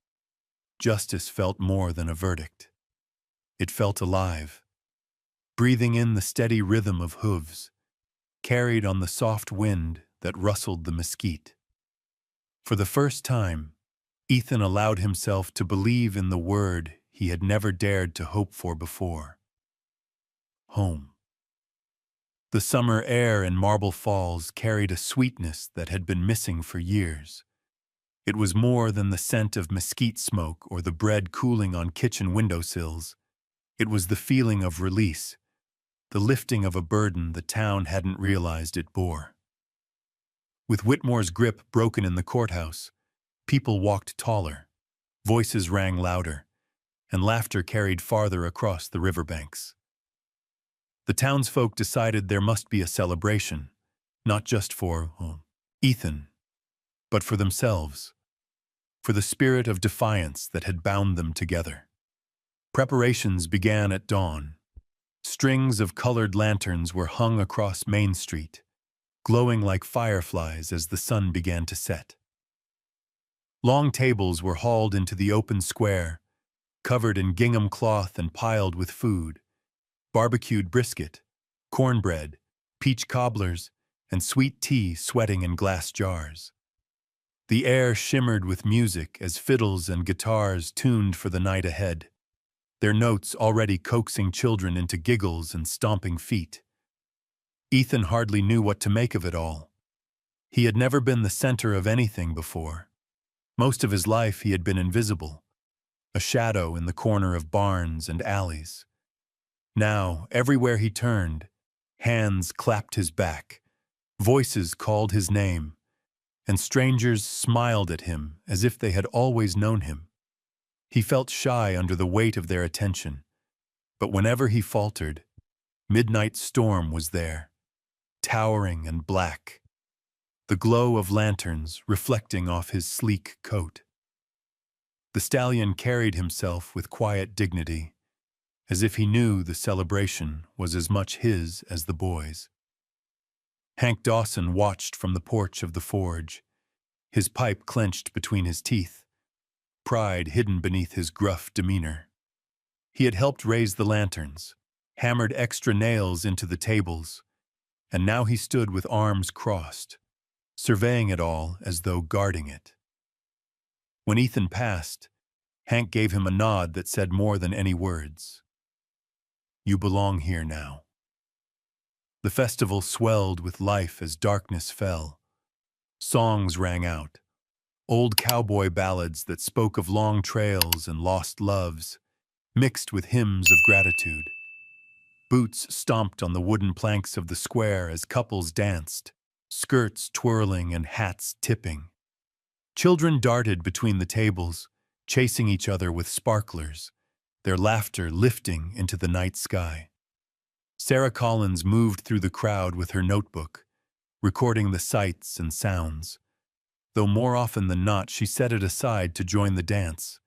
justice felt more than a verdict. It felt alive, breathing in the steady rhythm of hooves, carried on the soft wind that rustled the mesquite. For the first time, Ethan allowed himself to believe in the word he had never dared to hope for before. Home. The summer air in Marble Falls carried a sweetness that had been missing for years. It was more than the scent of mesquite smoke or the bread cooling on kitchen windowsills. It was the feeling of release, the lifting of a burden the town hadn't realized it bore. With Whitmore's grip broken in the courthouse, people walked taller, voices rang louder, and laughter carried farther across the riverbanks. The townsfolk decided there must be a celebration, not just for Ethan, but for themselves, for the spirit of defiance that had bound them together. Preparations began at dawn. Strings of colored lanterns were hung across Main Street, glowing like fireflies as the sun began to set. Long tables were hauled into the open square, covered in gingham cloth and piled with food: barbecued brisket, cornbread, peach cobblers, and sweet tea sweating in glass jars. The air shimmered with music as fiddles and guitars tuned for the night ahead, their notes already coaxing children into giggles and stomping feet. Ethan hardly knew what to make of it all. He had never been the center of anything before. Most of his life he had been invisible, a shadow in the corner of barns and alleys. Now, everywhere he turned, hands clapped his back, voices called his name, and strangers smiled at him as if they had always known him. He felt shy under the weight of their attention, but whenever he faltered, Midnight Storm was there, towering and black, the glow of lanterns reflecting off his sleek coat. The stallion carried himself with quiet dignity, as if he knew the celebration was as much his as the boys'. Hank Dawson watched from the porch of the forge, his pipe clenched between his teeth, pride hidden beneath his gruff demeanor. He had helped raise the lanterns, hammered extra nails into the tables, and now he stood with arms crossed, surveying it all as though guarding it. When Ethan passed, Hank gave him a nod that said more than any words. "You belong here now." The festival swelled with life as darkness fell. Songs rang out, Old cowboy ballads that spoke of long trails and lost loves, mixed with hymns of gratitude. Boots stomped on the wooden planks of the square as couples danced, skirts twirling and hats tipping. Children darted between the tables, chasing each other with sparklers, their laughter lifting into the night sky. Sarah Collins moved through the crowd with her notebook, recording the sights and sounds, though more often than not she set it aside to join the dance,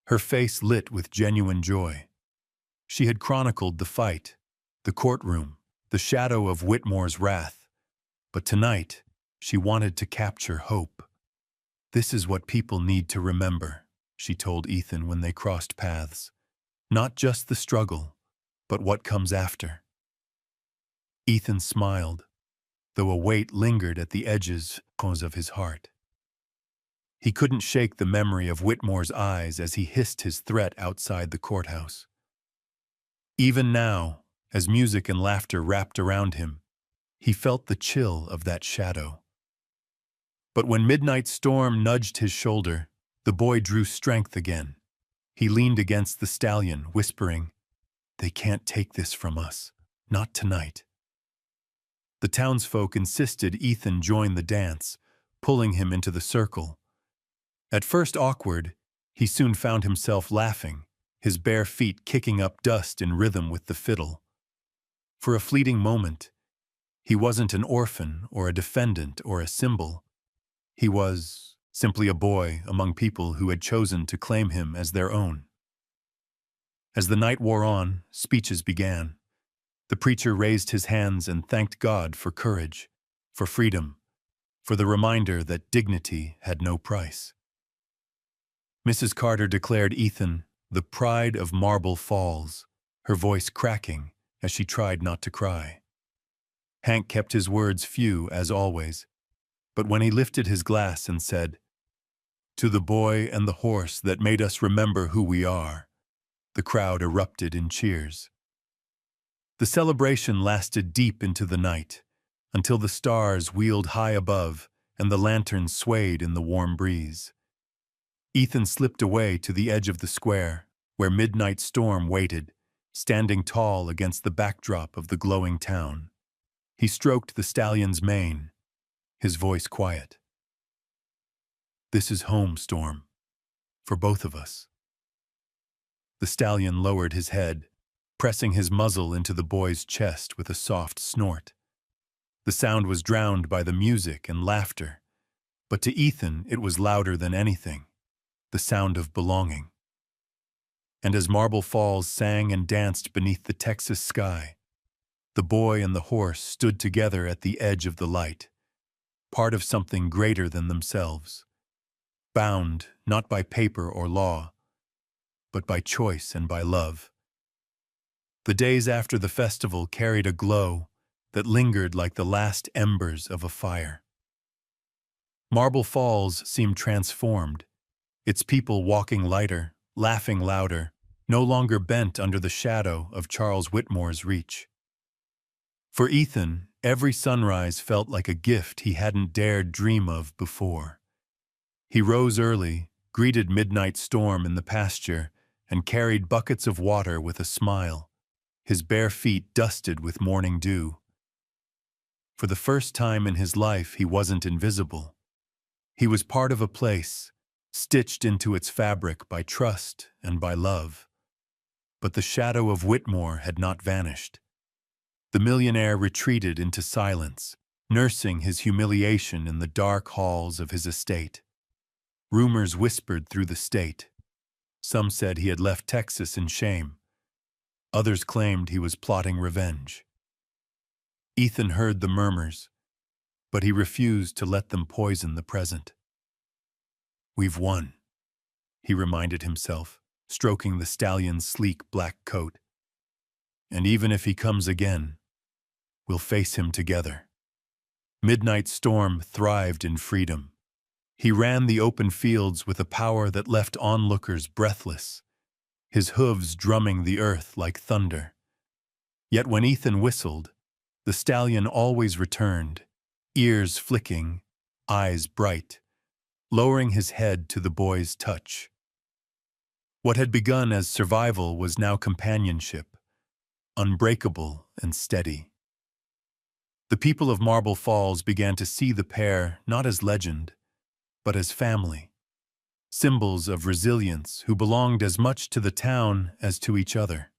her face lit with genuine joy. She had chronicled the fight, the courtroom, the shadow of Whitmore's wrath, but tonight she wanted to capture hope. "This is what people need to remember," she told Ethan when they crossed paths. "Not just the struggle, but what comes after." Ethan smiled, though a weight lingered at the edges of his heart. He couldn't shake the memory of Whitmore's eyes as he hissed his threat outside the courthouse. Even now, as music and laughter wrapped around him, he felt the chill of that shadow. But when Midnight Storm nudged his shoulder, the boy drew strength again. He leaned against the stallion, whispering, "They can't take this from us. Not tonight." The townsfolk insisted Ethan join the dance, pulling him into the circle. At first awkward, he soon found himself laughing, his bare feet kicking up dust in rhythm with the fiddle. For a fleeting moment, he wasn't an orphan or a defendant or a symbol. He was simply a boy among people who had chosen to claim him as their own. As the night wore on, speeches began. The preacher raised his hands and thanked God for courage, for freedom, for the reminder that dignity had no price. Mrs. Carter declared Ethan the pride of Marble Falls, her voice cracking as she tried not to cry. Hank kept his words few, as always, but when he lifted his glass and said, "To the boy and the horse that made us remember who we are," the crowd erupted in cheers. The celebration lasted deep into the night, until the stars wheeled high above and the lanterns swayed in the warm breeze. Ethan slipped away to the edge of the square, where Midnight Storm waited, standing tall against the backdrop of the glowing town. He stroked the stallion's mane, his voice quiet. "This is home, Storm, for both of us." The stallion lowered his head, pressing his muzzle into the boy's chest with a soft snort. The sound was drowned by the music and laughter, but to Ethan it was louder than anything, the sound of belonging. And as Marble Falls sang and danced beneath the Texas sky, the boy and the horse stood together at the edge of the light, part of something greater than themselves, bound not by paper or law, but by choice and by love. The days after the festival carried a glow that lingered like the last embers of a fire. Marble Falls seemed transformed, its people walking lighter, laughing louder, no longer bent under the shadow of Charles Whitmore's reach. For Ethan, every sunrise felt like a gift he hadn't dared dream of before. He rose early, greeted Midnight Storm in the pasture, and carried buckets of water with a smile, his bare feet dusted with morning dew. For the first time in his life, he wasn't invisible. He was part of a place, stitched into its fabric by trust and by love. But the shadow of Whitmore had not vanished. The millionaire retreated into silence, nursing his humiliation in the dark halls of his estate. Rumors whispered through the state. Some said he had left Texas in shame. Others claimed he was plotting revenge. Ethan heard the murmurs, but he refused to let them poison the present. "We've won," he reminded himself, stroking the stallion's sleek black coat. "And even if he comes again, we'll face him together." Midnight Storm thrived in freedom. He ran the open fields with a power that left onlookers breathless, his hooves drumming the earth like thunder. Yet when Ethan whistled, the stallion always returned, ears flicking, eyes bright, lowering his head to the boy's touch. What had begun as survival was now companionship, unbreakable and steady. The people of Marble Falls began to see the pair not as legend, but as family, symbols of resilience who belonged as much to the town as to each other.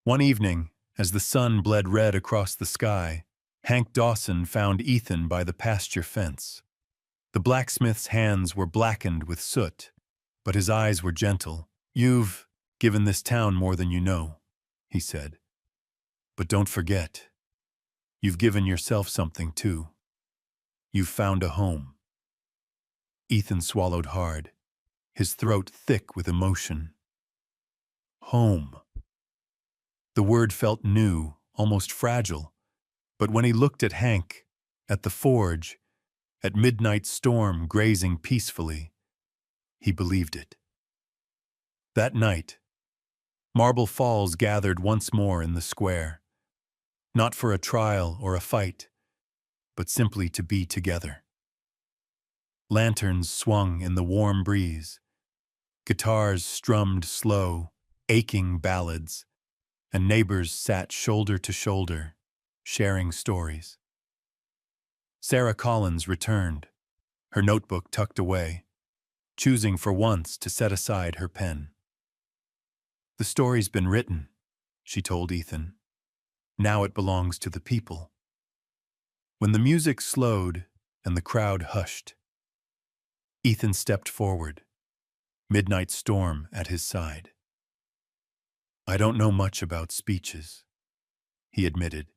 One evening, as the sun bled red across the sky, Hank Dawson found Ethan by the pasture fence. The blacksmith's hands were blackened with soot, but his eyes were gentle. "You've given this town more than you know," he said. "But don't forget, you've given yourself something too. You've found a home." Ethan swallowed hard, his throat thick with emotion. Home. The word felt new, almost fragile, but when he looked at Hank, at the forge, at Midnight Storm grazing peacefully, he believed it. That night, Marble Falls gathered once more in the square, not for a trial or a fight, but simply to be together. Lanterns swung in the warm breeze, guitars strummed slow, aching ballads, and neighbors sat shoulder to shoulder, sharing stories. Sarah Collins returned, her notebook tucked away, choosing for once to set aside her pen. "The story's been written," she told Ethan. "Now it belongs to the people." When the music slowed and the crowd hushed, Ethan stepped forward, Midnight Storm at his side. "I don't know much about speeches," he admitted,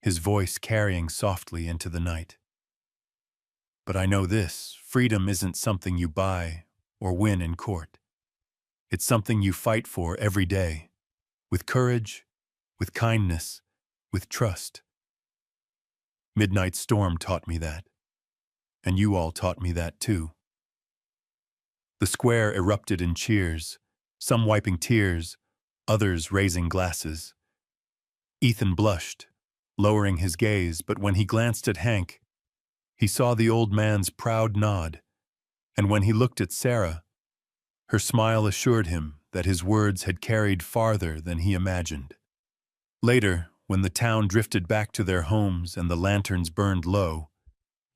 his voice carrying softly into the night. "But I know this: freedom isn't something you buy or win in court. It's something you fight for every day, with courage, with kindness, with trust. Midnight Storm taught me that, and you all taught me that too." The square erupted in cheers, some wiping tears, others raising glasses. Ethan blushed, lowering his gaze, but when he glanced at Hank, he saw the old man's proud nod, and when he looked at Sarah, her smile assured him that his words had carried farther than he imagined. Later, when the town drifted back to their homes and the lanterns burned low,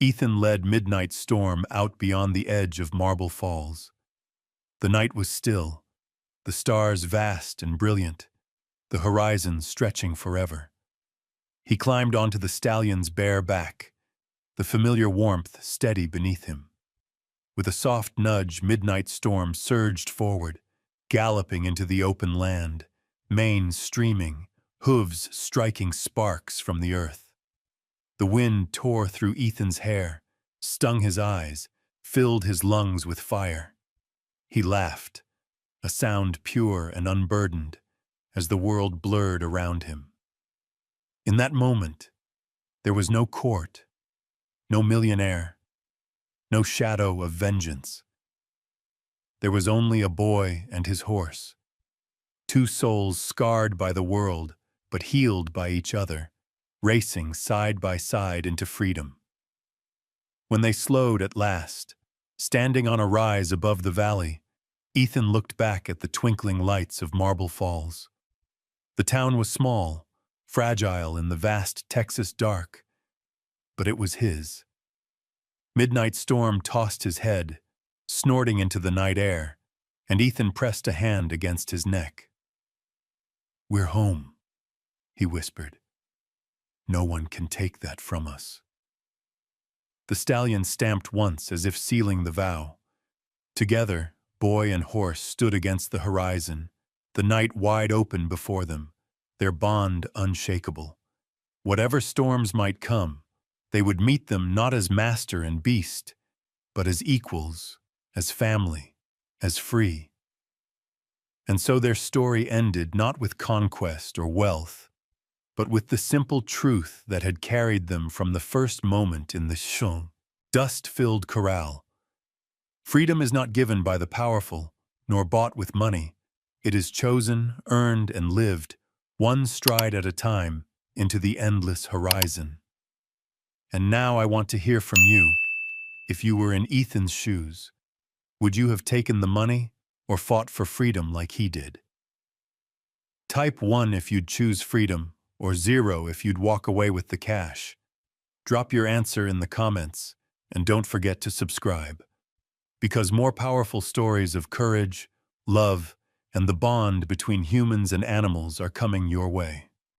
Ethan led Midnight Storm out beyond the edge of Marble Falls. The night was still, the stars vast and brilliant, the horizon stretching forever. He climbed onto the stallion's bare back, the familiar warmth steady beneath him. With a soft nudge, Midnight Storm surged forward, galloping into the open land, mane streaming, hooves striking sparks from the earth. The wind tore through Ethan's hair, stung his eyes, filled his lungs with fire. He laughed, a sound pure and unburdened, as the world blurred around him. In that moment, there was no court, no millionaire, no shadow of vengeance. There was only a boy and his horse, two souls scarred by the world, but healed by each other, racing side by side into freedom. When they slowed at last, standing on a rise above the valley, Ethan looked back at the twinkling lights of Marble Falls. The town was small, fragile in the vast Texas dark, but it was his. Midnight Storm tossed his head, snorting into the night air, and Ethan pressed a hand against his neck. "We're home," he whispered. "No one can take that from us." The stallion stamped once as if sealing the vow. Together, boy and horse stood against the horizon, the night wide open before them, their bond unshakable. Whatever storms might come, they would meet them not as master and beast, but as equals, as family, as free. And so their story ended not with conquest or wealth, but with the simple truth that had carried them from the first moment in the dust-filled corral. Freedom is not given by the powerful, nor bought with money. It is chosen, earned, and lived, one stride at a time, into the endless horizon. And now I want to hear from you. if you were in Ethan's shoes? Would you have taken the money or fought for freedom like he did? Type 1 if you'd choose freedom, or 0 if you'd walk away with the cash. Drop your answer in the comments, and don't forget to subscribe, because more powerful stories of courage, love, and the bond between humans and animals are coming your way.